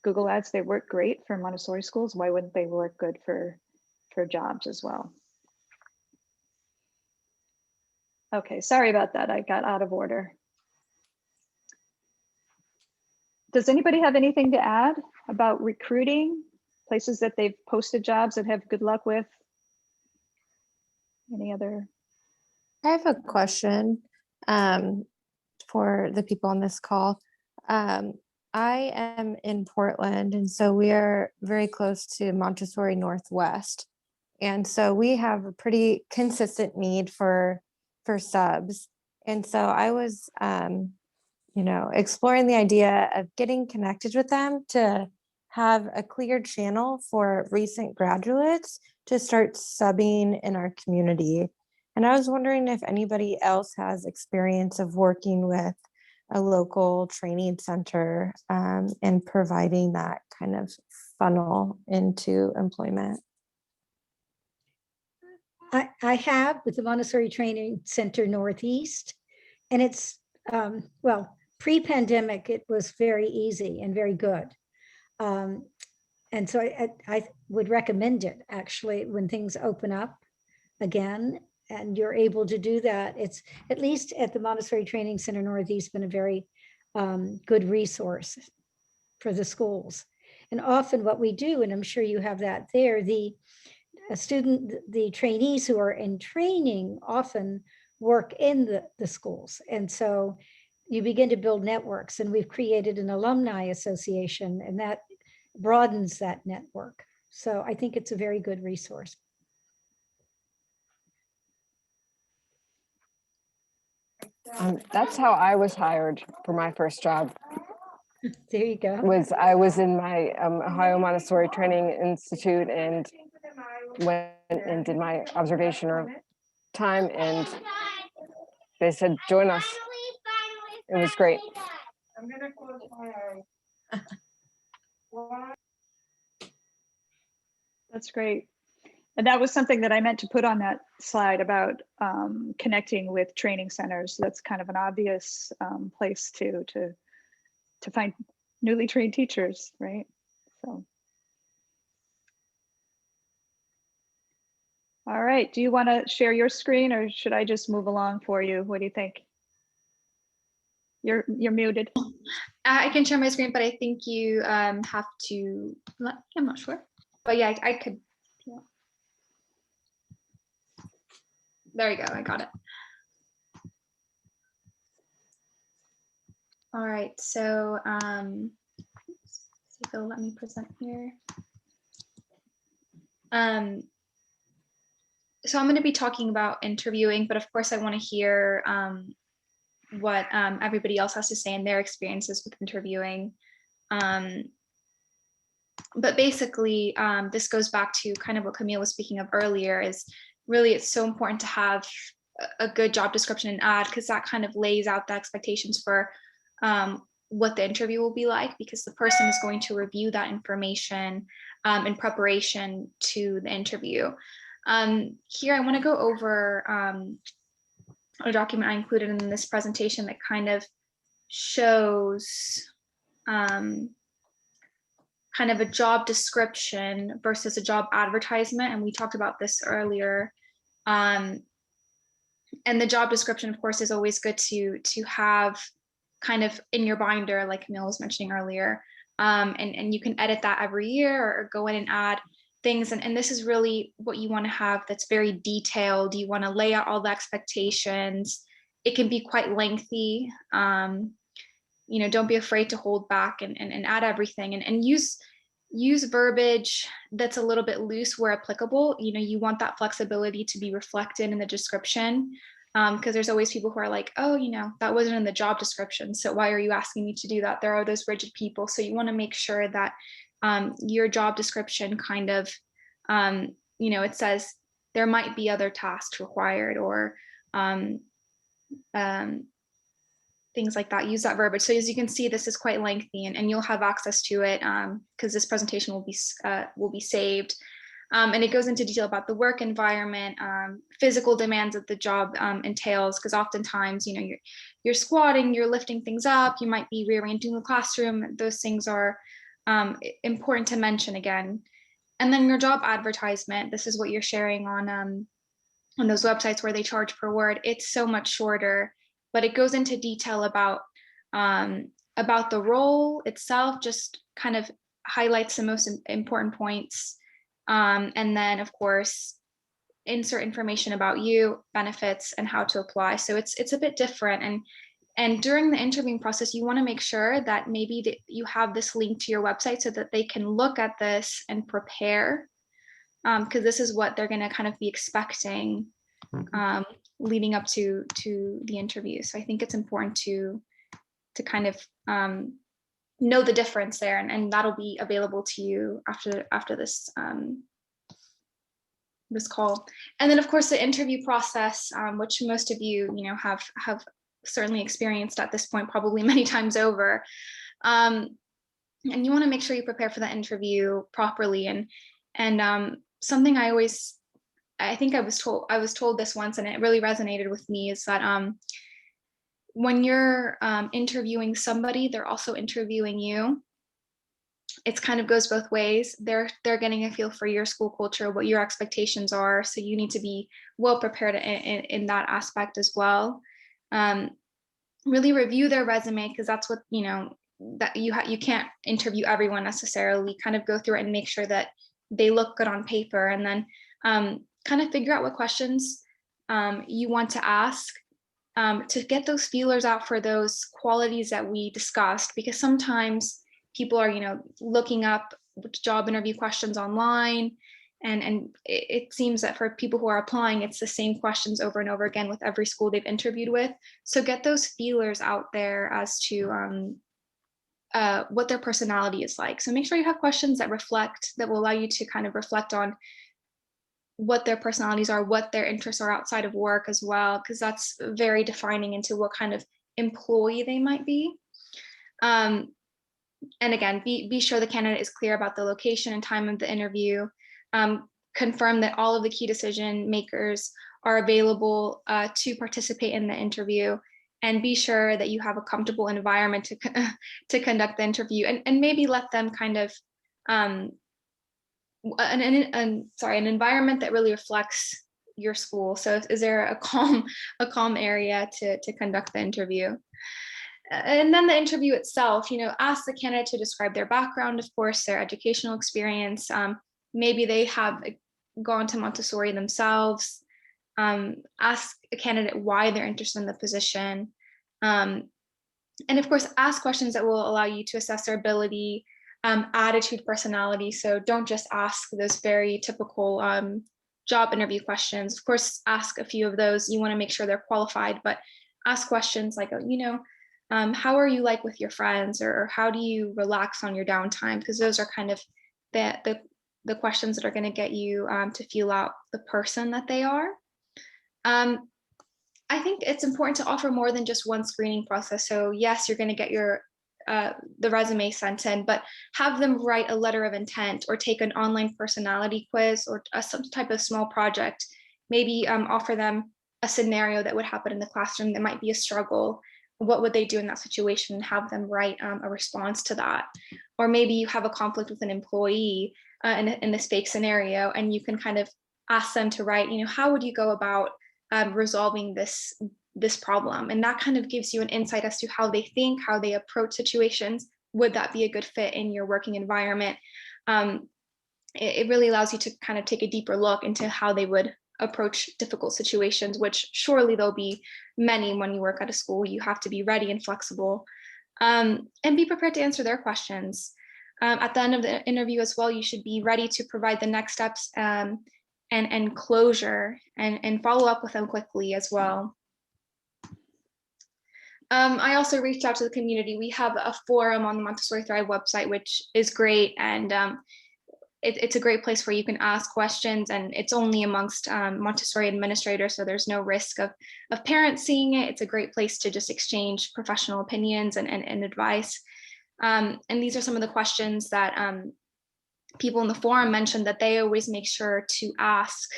Google ads, they work great for Montessori schools. Why wouldn't they work good for jobs as well? Okay, sorry about that. I got out of order. Does anybody have anything to add about recruiting, places that they've posted jobs that have good luck with? Any other?
I have a question for the people on this call. I am in Portland, and so we are very close to Montessori Northwest. And so we have a pretty consistent need for subs. And so I was, exploring the idea of getting connected with them to have a clear channel for recent graduates to start subbing in our community. And I was wondering if anybody else has experience of working with a local training center and providing that kind of funnel into employment.
I have with the Montessori Training Center Northeast, and it's, well, pre-pandemic, it was very easy and very good. And so I would recommend it actually when things open up again and you're able to do that. It's at least at the Montessori Training Center Northeast been a very good resource for the schools. And often what we do, and I'm sure you have that there, the trainees who are in training often work in the schools. And so you begin to build networks, and we've created an alumni association, and that broadens that network. So I think it's a very good resource.
That's how I was hired for my first job.
There you go.
I was in my Ohio Montessori Training Institute and went and did my observation time, and they said, join us. It was great. I'm gonna close my eyes.
That's great. And that was something that I meant to put on that slide about connecting with training centers. That's kind of an obvious place to find newly trained teachers, right? So. All right, do you want to share your screen, or should I just move along for you? What do you think? You're muted.
I can share my screen, but I think you have to, I'm not sure. But yeah, I could. Yeah. There you go, I got it. All right, so see if it'll let me present here. So I'm going to be talking about interviewing, but of course I want to hear what everybody else has to say in their experiences with interviewing. But basically, this goes back to kind of what Camille was speaking of earlier, is really it's so important to have a good job description and ad, because that kind of lays out the expectations for what the interview will be like, because the person is going to review that information in preparation to the interview. Here, I want to go over a document I included in this presentation that kind of shows kind of a job description versus a job advertisement. And we talked about this earlier. And the job description, of course, is always good to have kind of in your binder, like Camille was mentioning earlier. And you can edit that every year or go in and add things. And this is really what you want to have that's very detailed. You want to lay out all the expectations. It can be quite lengthy. You know, don't be afraid to hold back and add everything and use verbiage that's a little bit loose where applicable. You know, you want that flexibility to be reflected in the description, because there's always people who are like, oh, you know, that wasn't in the job description, so why are you asking me to do that? There are those rigid people. So you want to make sure that your job description kind of, you know, it says there might be other tasks required, or things like that. Use that verbiage. So as you can see, this is quite lengthy, and you'll have access to it because this presentation will be saved. And it goes into detail about the work environment, physical demands that the job entails, because oftentimes, you know, you're squatting, you're lifting things up, you might be rearranging the classroom. Those things are important to mention again. And then your job advertisement, this is what you're sharing on those websites where they charge per word. It's so much shorter, but it goes into detail about the role itself, just kind of highlights the most important points. And then, of course, insert information about you, benefits, and how to apply. So it's a bit different. And during the interviewing process, you want to make sure that maybe you have this link to your website so that they can look at this and prepare, because this is what they're going to kind of be expecting leading up to the interview. So I think it's important to kind of know the difference there, and that'll be available to you after this this call. And then, of course, the interview process, which most of you have certainly experienced at this point, probably many times over. And you want to make sure you prepare for the interview properly. And something I think I was told this once, and it really resonated with me, is that when you're interviewing somebody, they're also interviewing you. It kind of goes both ways. They're getting a feel for your school culture, what your expectations are. So you need to be well prepared in that aspect as well. Really review their resume, because that's what, that you can't interview everyone necessarily. Kind of go through it and make sure that they look good on paper, and then kind of figure out what questions you want to ask to get those feelers out for those qualities that we discussed, because sometimes people are, looking up job interview questions online, and it seems that for people who are applying, it's the same questions over and over again with every school they've interviewed with. So get those feelers out there as to what their personality is like. So make sure you have questions that will allow you to kind of reflect on what their personalities are, what their interests are outside of work as well, because that's very defining into what kind of employee they might be. And again, be sure the candidate is clear about the location and time of the interview. Confirm that all of the key decision makers are available to participate in the interview, and be sure that you have a comfortable environment to conduct the interview, and maybe let them kind of an environment that really reflects your school. So is there a calm area to conduct the interview? And then the interview itself, ask the candidate to describe their background, of course, their educational experience. Maybe they have gone to Montessori themselves. Ask a candidate why they're interested in the position. And of course, ask questions that will allow you to assess their ability, attitude, personality. So don't just ask those very typical job interview questions. Of course, ask a few of those. You want to make sure they're qualified, but ask questions like, how are you like with your friends, or how do you relax on your downtime? Because those are kind of the questions that are going to get you to feel out the person that they are. I think it's important to offer more than just one screening process. So yes, you're going to get the resume sent in, but have them write a letter of intent or take an online personality quiz or some type of small project. Maybe offer them a scenario that would happen in the classroom that might be a struggle. What would they do in that situation, and have them write a response to that. Or maybe you have a conflict with an employee in this fake scenario, and you can kind of ask them to write, how would you go about resolving this problem? And that kind of gives you an insight as to how they think, how they approach situations. Would that be a good fit in your working environment? It really allows you to kind of take a deeper look into how they would approach difficult situations, which surely there'll be many when you work at a school. You have to be ready and flexible, and be prepared to answer their questions. At the end of the interview as well, you should be ready to provide the next steps and closure, and follow up with them quickly as well. I also reached out to the community. We have a forum on the Montessori Thrive website, which is great. And it's a great place where you can ask questions, and it's only amongst Montessori administrators, so there's no risk of parents seeing it. It's a great place to just exchange professional opinions and advice. And these are some of the questions that people in the forum mentioned that they always make sure to ask.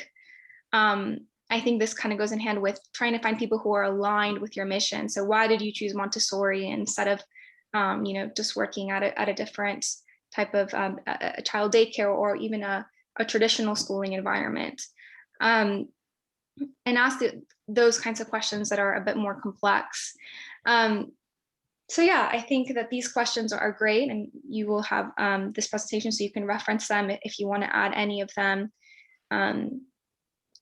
I think this kind of goes in hand with trying to find people who are aligned with your mission. So why did you choose Montessori instead of, just working at a different type of a child daycare, or even a traditional schooling environment? And ask those kinds of questions that are a bit more complex. So yeah, I think that these questions are great, and you will have this presentation so you can reference them if you want to add any of them.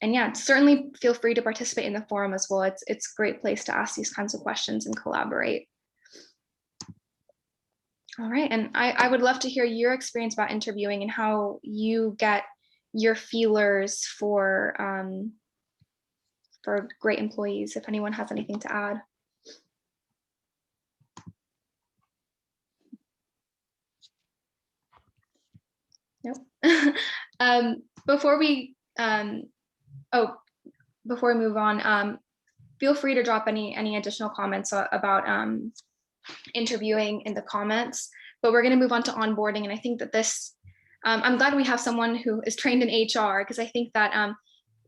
And yeah, certainly feel free to participate in the forum as well. It's a great place to ask these kinds of questions and collaborate. All right, and I would love to hear your experience about interviewing and how you get your feelers for great employees, if anyone has anything to add. Nope. Before we move on, feel free to drop any additional comments about interviewing in the comments, but we're going to move on to onboarding. And I think that this, I'm glad we have someone who is trained in HR, because I think that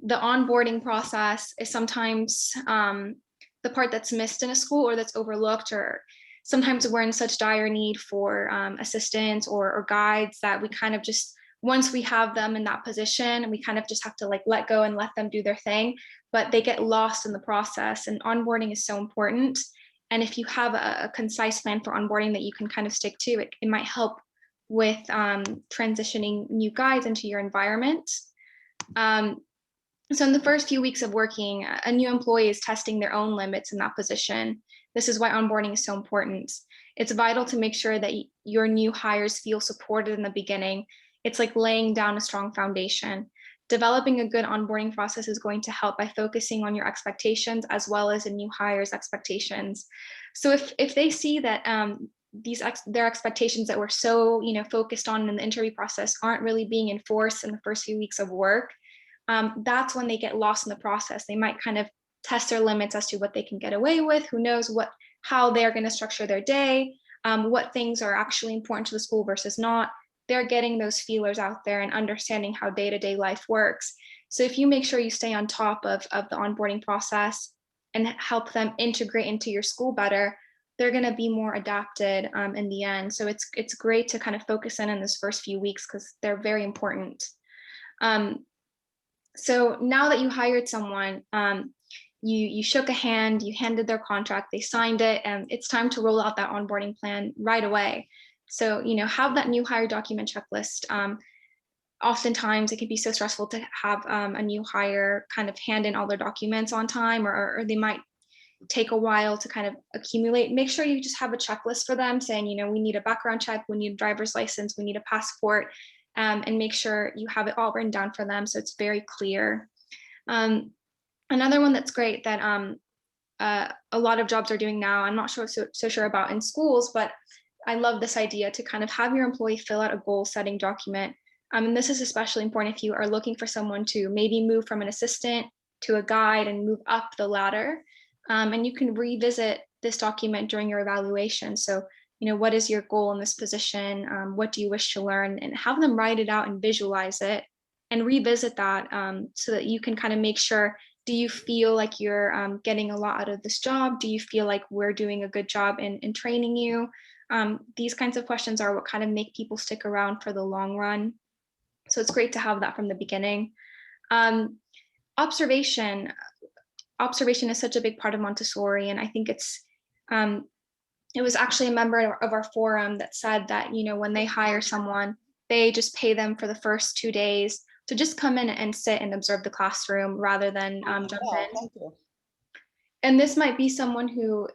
the onboarding process is sometimes the part that's missed in a school, or that's overlooked, or sometimes we're in such dire need for assistants or guides that we kind of just, once we have them in that position, we kind of just have to let go and let them do their thing, but they get lost in the process. And onboarding is so important. And if you have a concise plan for onboarding that you can kind of stick to, it might help with transitioning new guides into your environment. So in the first few weeks of working, a new employee is testing their own limits in that position. This is why onboarding is so important. It's vital to make sure that your new hires feel supported in the beginning. It's like laying down a strong foundation. Developing a good onboarding process is going to help by focusing on your expectations as well as a new hire's expectations. So if they see that their expectations that were so focused on in the interview process aren't really being enforced in the first few weeks of work, that's when they get lost in the process. They might kind of test their limits as to what they can get away with. Who knows how they're going to structure their day, what things are actually important to the school versus not. They're getting those feelers out there and understanding how day-to-day life works. So if you make sure you stay on top of the onboarding process and help them integrate into your school better, they're going to be more adapted in the end. So it's great to kind of focus in this first few weeks, because they're very important. So now that you hired someone, you shook a hand, you handed their contract, they signed it, and it's time to roll out that onboarding plan right away. So, have that new hire document checklist. Oftentimes it can be so stressful to have a new hire kind of hand in all their documents on time, or they might take a while to kind of accumulate. Make sure you just have a checklist for them saying, we need a background check, we need a driver's license, we need a passport, and make sure you have it all written down for them so it's very clear. Another one that's great that a lot of jobs are doing now, I'm not so sure about in schools, but I love this idea to kind of have your employee fill out a goal setting document. And this is especially important if you are looking for someone to maybe move from an assistant to a guide and move up the ladder. And you can revisit this document during your evaluation. So, what is your goal in this position? What do you wish to learn? And have them write it out and visualize it and revisit that so that you can kind of make sure, do you feel like you're getting a lot out of this job? Do you feel like we're doing a good job in training you? These kinds of questions are what kind of make people stick around for the long run. So it's great to have that from the beginning. Observation is such a big part of Montessori, and I think it was actually a member of our forum that said that when they hire someone, they just pay them for the first 2 days to just come in and sit and observe the classroom rather than jump in.
Thank you.
And this might be someone who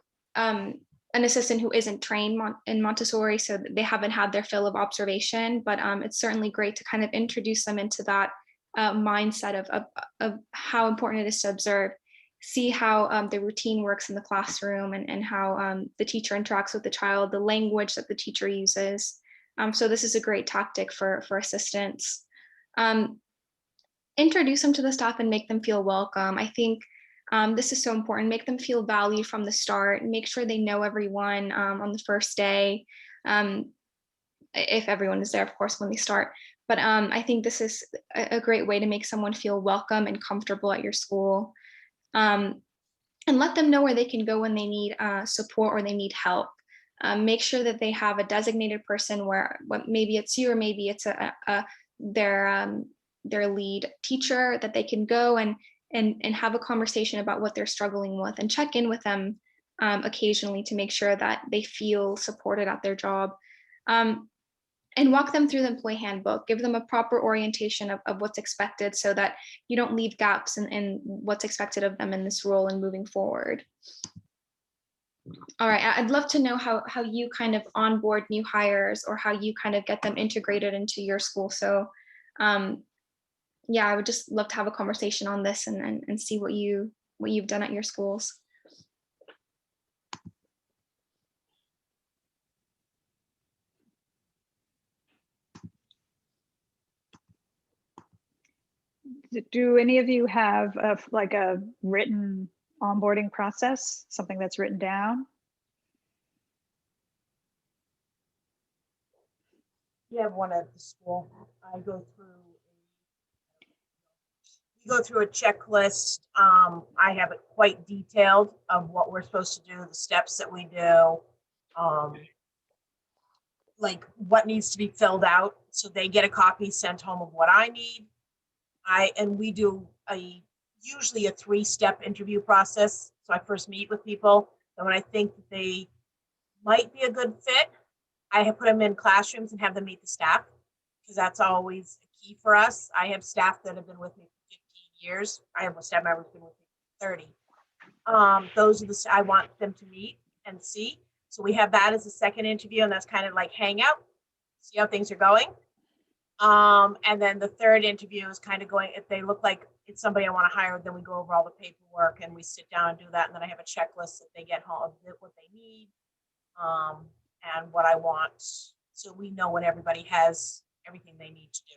an assistant who isn't trained in Montessori, so they haven't had their fill of observation, but it's certainly great to kind of introduce them into that mindset of how important it is to observe, see how the routine works in the classroom, and how the teacher interacts with the child, the language that the teacher uses. So this is a great tactic for assistants. Introduce them to the staff and make them feel welcome. I think this is so important. Make them feel valued from the start. Make sure they know everyone on the first day, if everyone is there, of course, when they start. But I think this is a great way to make someone feel welcome and comfortable at your school. And let them know where they can go when they need support or they need help. Make sure that they have a designated person where maybe it's you or maybe it's their lead teacher that they can go and have a conversation about what they're struggling with, and check in with them occasionally to make sure that they feel supported at their job. And walk them through the employee handbook, give them a proper orientation of what's expected so that you don't leave gaps in what's expected of them in this role and moving forward. All right, I'd love to know how you kind of onboard new hires or how you kind of get them integrated into your school. So yeah, I would just love to have a conversation on this and see what you've done at your schools.
Do any of you have like a written onboarding process, something that's written down?
We have one at the school. We go through a checklist. I have it quite detailed of what we're supposed to do, the steps that we do, like what needs to be filled out. So they get a copy sent home of what I need. And we do usually a 3-step interview process. So I first meet with people, and when I think that they might be a good fit, I have put them in classrooms and have them meet the staff, because that's always a key for us. I have staff that have been with me for 15 years. I have a staff member who's been with me for 30. Those are the I want them to meet and see. So we have that as a second interview, and that's kind of like hang out, see how things are going. And then the third interview is kind of going, if they look like it's somebody I want to hire, then we go over all the paperwork and we sit down and do that. And then I have a checklist that they get home, what they need, and what I want. So we know when everybody has everything they need to do.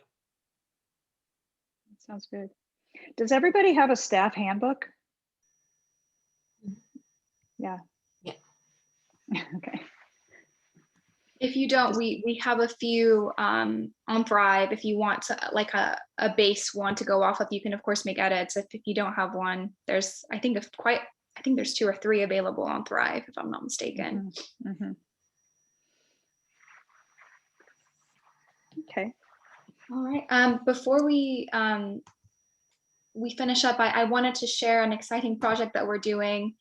That sounds good. Does everybody have a staff handbook? Yeah.
Yeah.
Okay.
If you don't, we have a few on Thrive. If you want to like a base one to go off of, you can of course make edits. If you don't have one, there's I think there's 2 or 3 available on Thrive, if I'm not mistaken.
Mm-hmm. Mm-hmm. Okay.
All right. Before we we finish up, I wanted to share an exciting project that we're doing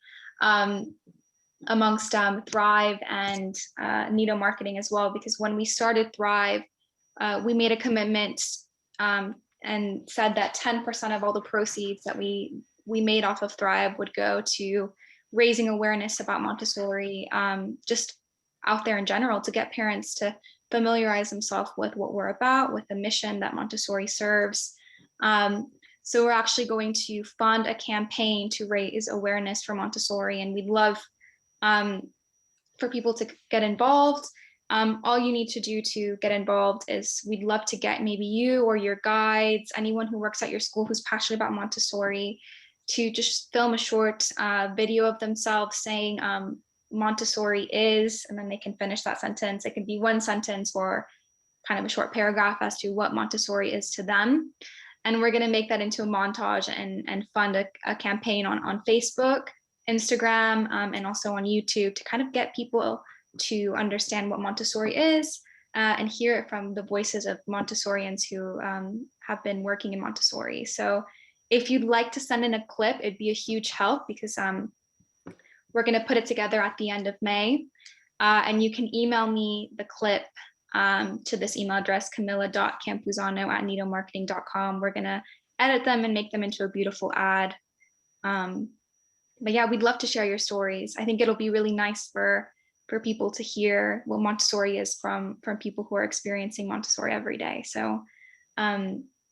amongst Thrive and Nido Marketing as well, because when we started Thrive, we made a commitment and said that 10% of all the proceeds that we made off of Thrive would go to raising awareness about Montessori, just out there in general, to get parents to familiarize themselves with what we're about, with the mission that Montessori serves. So we're actually going to fund a campaign to raise awareness for Montessori, and we'd love for people to get involved. All you need to do to get involved is we'd love to get maybe you or your guides, anyone who works at your school who's passionate about Montessori, to just film a short video of themselves saying Montessori is, and then they can finish that sentence. It can be one sentence or kind of a short paragraph as to what Montessori is to them. And we're going to make that into a montage and fund a campaign on Facebook, Instagram, and also on YouTube to kind of get people to understand what Montessori is and hear it from the voices of Montessorians who have been working in Montessori. So if you'd like to send in a clip, it'd be a huge help, because we're going to put it together at the end of May. And you can email me the clip to this email address, camilla.campuzano@nidomarketing.com. We're going to edit them and make them into a beautiful ad. But yeah, we'd love to share your stories. I think it'll be really nice for people to hear what Montessori is from people who are experiencing Montessori every day. So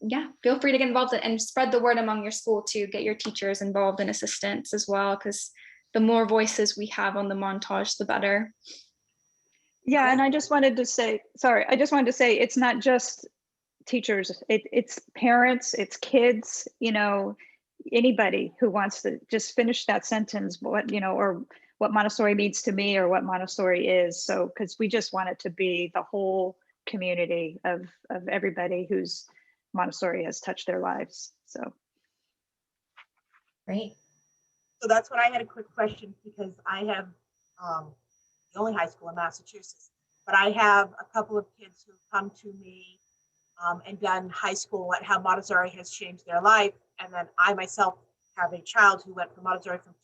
yeah, feel free to get involved and spread the word among your school to get your teachers involved and assistants as well, because the more voices we have on the montage, the better.
Yeah, and I just wanted to say, it's not just teachers, it's parents, it's kids, anybody who wants to just finish that sentence, or what Montessori means to me, or what Montessori is. So, because we just want it to be the whole community of everybody who's Montessori has touched their lives. So
Great.
So that's what I had a quick question, because I have the only high school in Massachusetts, but I have a couple of kids who've come to me and done high school at how Montessori has changed their life. And then I myself have a child who went from Montessori from 2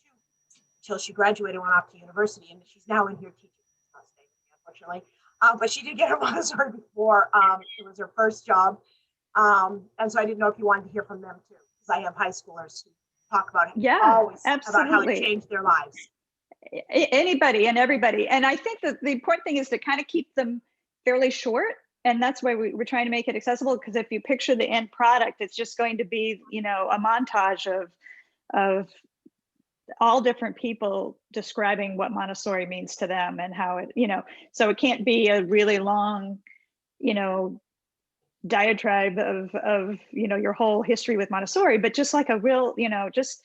until she graduated and went off to university, and she's now in here teaching, unfortunately. But she did get her Montessori before it was her first job. And so I didn't know if you wanted to hear from them too, because I have high schoolers who talk about it always
absolutely.
about how it changed their lives.
Anybody and everybody. And I think that the important thing is to kind of keep them fairly short. And that's why we're trying to make it accessible, because if you picture the end product, it's just going to be, a montage of all different people describing what Montessori means to them and how it, so it can't be a really long, diatribe of your whole history with Montessori, but just like a real, just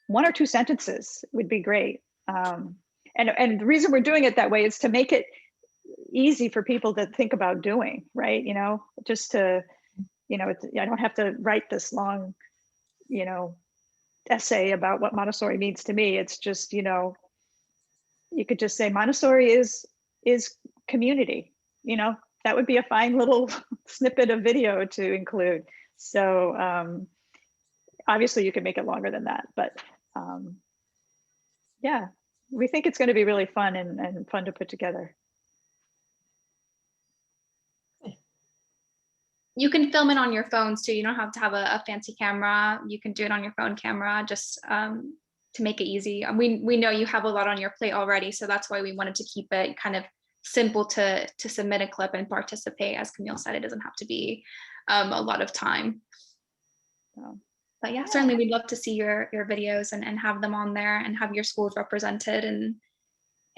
1 or 2 sentences would be great. And the reason we're doing it that way is to make it easy for people to think about doing, right? Just to, I don't have to write this long, essay about what Montessori means to me. It's just, you could just say Montessori is community, that would be a fine little snippet of video to include. So obviously you could make it longer than that, but yeah, we think it's going to be really fun and fun to put together.
You can film it on your phones too. You don't have to have a fancy camera. You can do it on your phone camera, just to make it easy. We know you have a lot on your plate already, so that's why we wanted to keep it kind of simple to submit a clip and participate. As Camille said, it doesn't have to be a lot of time. So, but yeah, certainly we'd love to see your videos and have them on there and have your schools represented in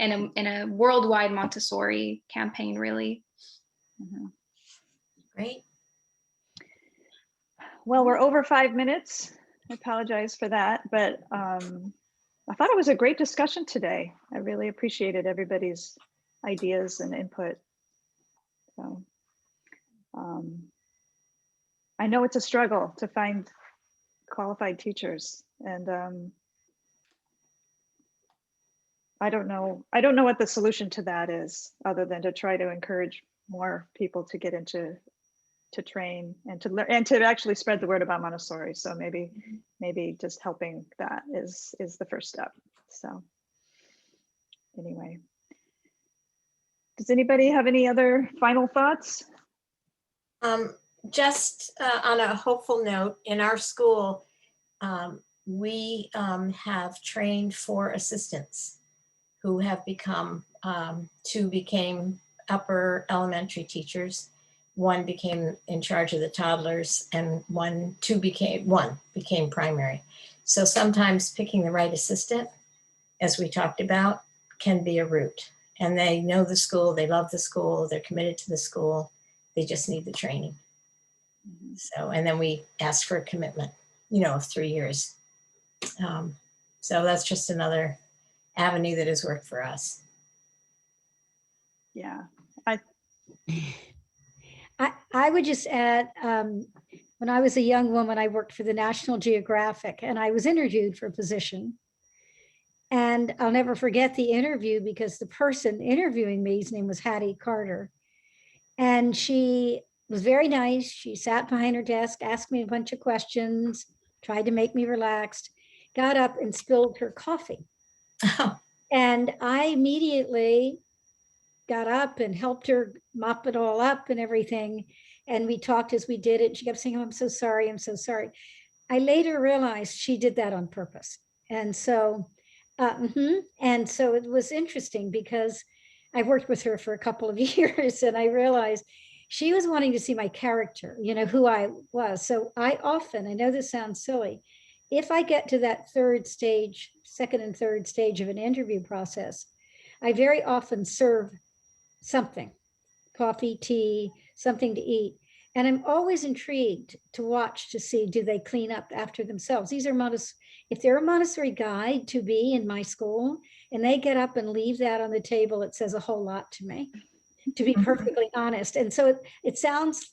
a worldwide Montessori campaign, really.
Mm-hmm.
Great.
Well, we're over 5 minutes. I apologize for that, but I thought it was a great discussion today. I really appreciated everybody's ideas and input. So I know it's a struggle to find qualified teachers, and I don't know what the solution to that is, other than to try to encourage more people to get into to train and to learn and to actually spread the word about Montessori. So maybe just helping that is the first step. So anyway, does anybody have any other final thoughts?
Just on a hopeful note, in our school, we have trained 4 assistants who have become, 2 became upper elementary teachers. 1 became in charge of the toddlers, and 1 became primary. So sometimes picking the right assistant, as we talked about, can be a route. And they know the school, they love the school, they're committed to the school. They just need the training. So, and then we ask for a commitment, of 3 years. So that's just another avenue that has worked for us.
Yeah,
I would just add, when I was a young woman, I worked for the National Geographic and I was interviewed for a position. And I'll never forget the interview because the person interviewing me, his name was Hattie Carter. And she was very nice. She sat behind her desk, asked me a bunch of questions, tried to make me relaxed, got up and spilled her coffee. And I immediately got up and helped her mop it all up and everything. And we talked as we did it. She kept saying, "Oh, I'm so sorry. I'm so sorry." I later realized she did that on purpose. And so, and so it was interesting because I worked with her for a couple of years and I realized she was wanting to see my character, who I was. So I know this sounds silly. If I get to that second and third stage of an interview process, I very often serve something, coffee, tea, something to eat. And I'm always intrigued to watch to see, do they clean up after themselves? These are if they're a Montessori guide to be in my school and they get up and leave that on the table, it says a whole lot to me, to be perfectly honest. And so it sounds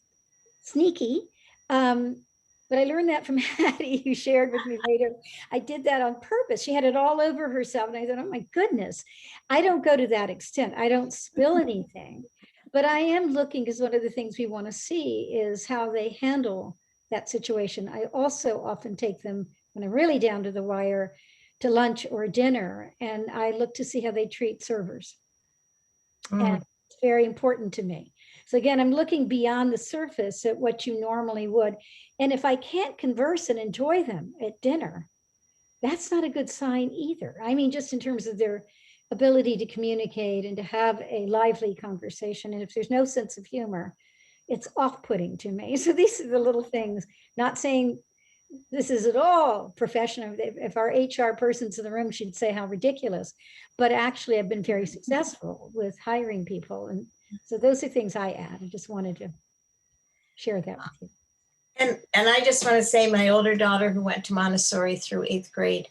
sneaky, but I learned that from Hattie, who shared with me later. I did that on purpose. She had it all over herself. And I thought, oh my goodness, I don't go to that extent. I don't spill anything. But I am looking, because one of the things we want to see is how they handle that situation. I also often take them, when I'm really down to the wire, to lunch or dinner. And I look to see how they treat servers. And it's very important to me. So again, I'm looking beyond the surface at what you normally would. And if I can't converse and enjoy them at dinner, that's not a good sign either. I mean, just in terms of their ability to communicate and to have a lively conversation. And if there's no sense of humor, it's off-putting to me. So these are the little things, not saying this is at all professional. If our HR person's in the room, she'd say how ridiculous, but actually I've been very successful with hiring people. And so those are things I add. I just wanted to share that with you.
And I just want to say, my older daughter, who went to Montessori through 8th grade,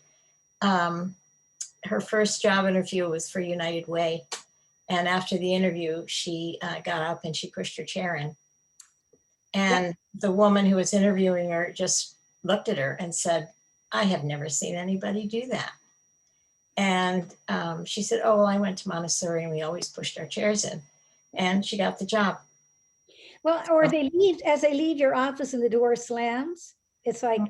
her first job interview was for United Way. And after the interview, she got up and she pushed her chair in. And the woman who was interviewing her just looked at her and said, "I have never seen anybody do that." And she said, "Oh, well, I went to Montessori and we always pushed our chairs in." And she got the job.
Well, or as they leave your office and the door slams, it's like,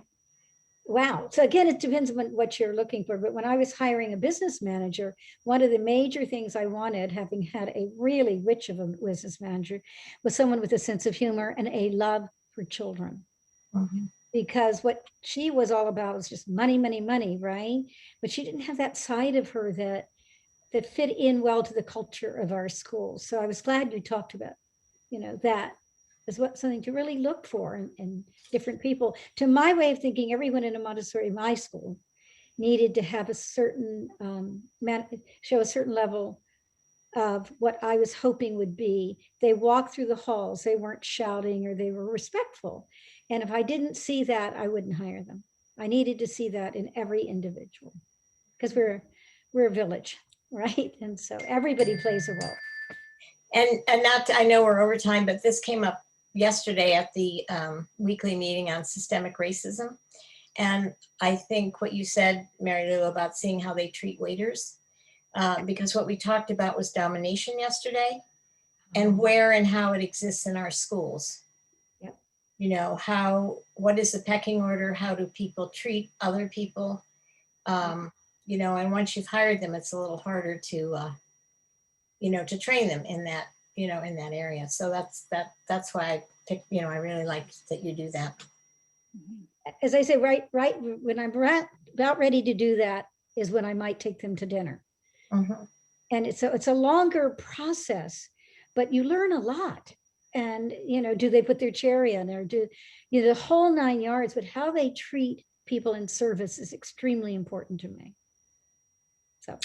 wow. So again, it depends on what you're looking for. But when I was hiring a business manager, one of the major things I wanted, having had a really rich of a business manager, was someone with a sense of humor and a love for children. Because what she was all about was just money, money, money, right? But she didn't have that side of her that fit in well to the culture of our schools. So I was glad you talked about, that is something to really look for in different people. To my way of thinking, everyone in a Montessori, my school, needed to have a certain, show a certain level of what I was hoping would be. They walked through the halls, they weren't shouting, or they were respectful. And if I didn't see that, I wouldn't hire them. I needed to see that in every individual, because we're a village, right? And so everybody plays a role.
And I know we're over time, but this came up yesterday at the weekly meeting on systemic racism. And I think what you said, Mary Lou, about seeing how they treat waiters, because what we talked about was domination yesterday, and where and how it exists in our schools.
Yep.
you know, what is the pecking order? How do people treat other people? You know, and once you've hired them, it's a little harder to, you know, to train them in that, you know, in that area. So that's why I picked, you know, I really like that you do that.
As I say, right when I'm about ready to do that is when I might take them to dinner.
Mhm.
And it's a longer process, but you learn a lot. And, you know, do they put their chair in, or do, you know, the whole 9 yards, but how they treat people in service is extremely important to me. So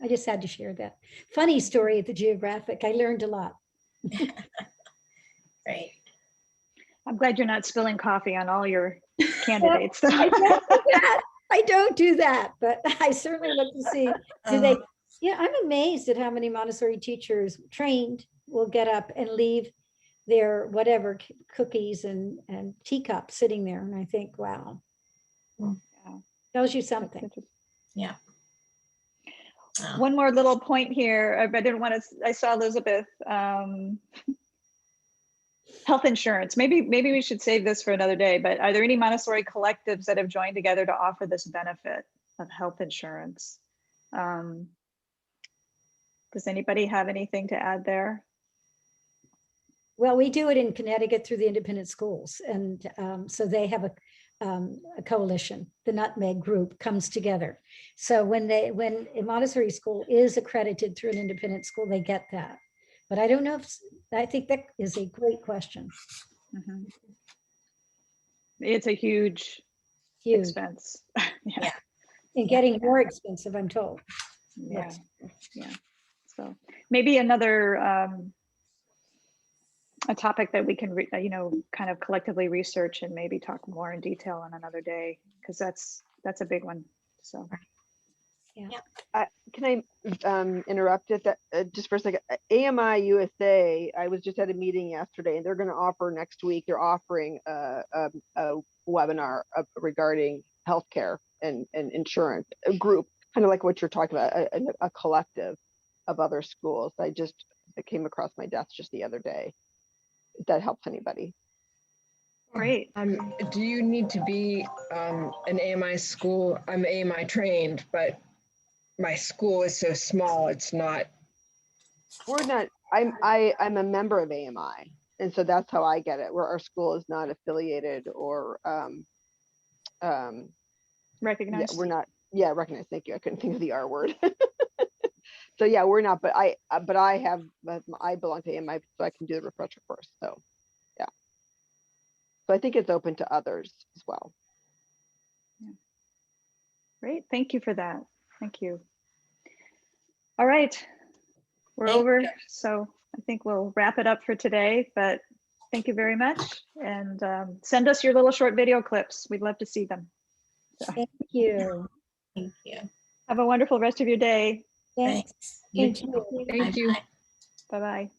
I just had to share that. Funny story at the Geographic. I learned a lot.
Great.
I'm glad you're not spilling coffee on all your candidates.
I don't do that. I don't do that, but I certainly look to see, do they, yeah, I'm amazed at how many Montessori teachers trained will get up and leave their whatever cookies and teacups sitting there. And I think, wow, tells you something.
Yeah.
One more little point here. I didn't want to, I saw Elizabeth, health insurance. Maybe we should save this for another day, but are there any Montessori collectives that have joined together to offer this benefit of health insurance? Does anybody have anything to add there?
Well, we do it in Connecticut through the independent schools. And so they have a coalition, the Nutmeg Group comes together. So when a Montessori school is accredited through an independent school, they get that. But I don't know if, I think that is a great question.
Mm-hmm. It's a huge expense.
Yeah.
And getting more expensive, I'm told.
Yeah. So maybe another a topic that we can you know, kind of collectively research and maybe talk more in detail on another day, because that's a big one. So
can I interrupt it just for a second? AMI USA, I was just at a meeting yesterday, and they're going to offer next week, they're offering a webinar regarding healthcare and insurance, a group, kind of like what you're talking about, a collective of other schools. It came across my desk just the other day. If that helps anybody.
great.
Do you need to be an AMI school? I'm AMI trained, but my school is so small, it's not.
We're not, I'm a member of AMI. And so that's how I get it, where our school is not affiliated or
Recognized.
Yeah, we're not, recognized. Thank you. I couldn't think of the R word. So yeah, we're not, but I belong to AMI, so I can do the refresher course. So yeah. So I think it's open to others as well.
Yeah. Great. Thank you for that. Thank you. All right. We're over. So I think we'll wrap it up for today, but thank you very much. And send us your little short video clips. We'd love to see them. So,
Thank you.
Thank you.
have a wonderful rest of your day.
Thanks.
Thanks. You too.
Thank you.
Bye-bye.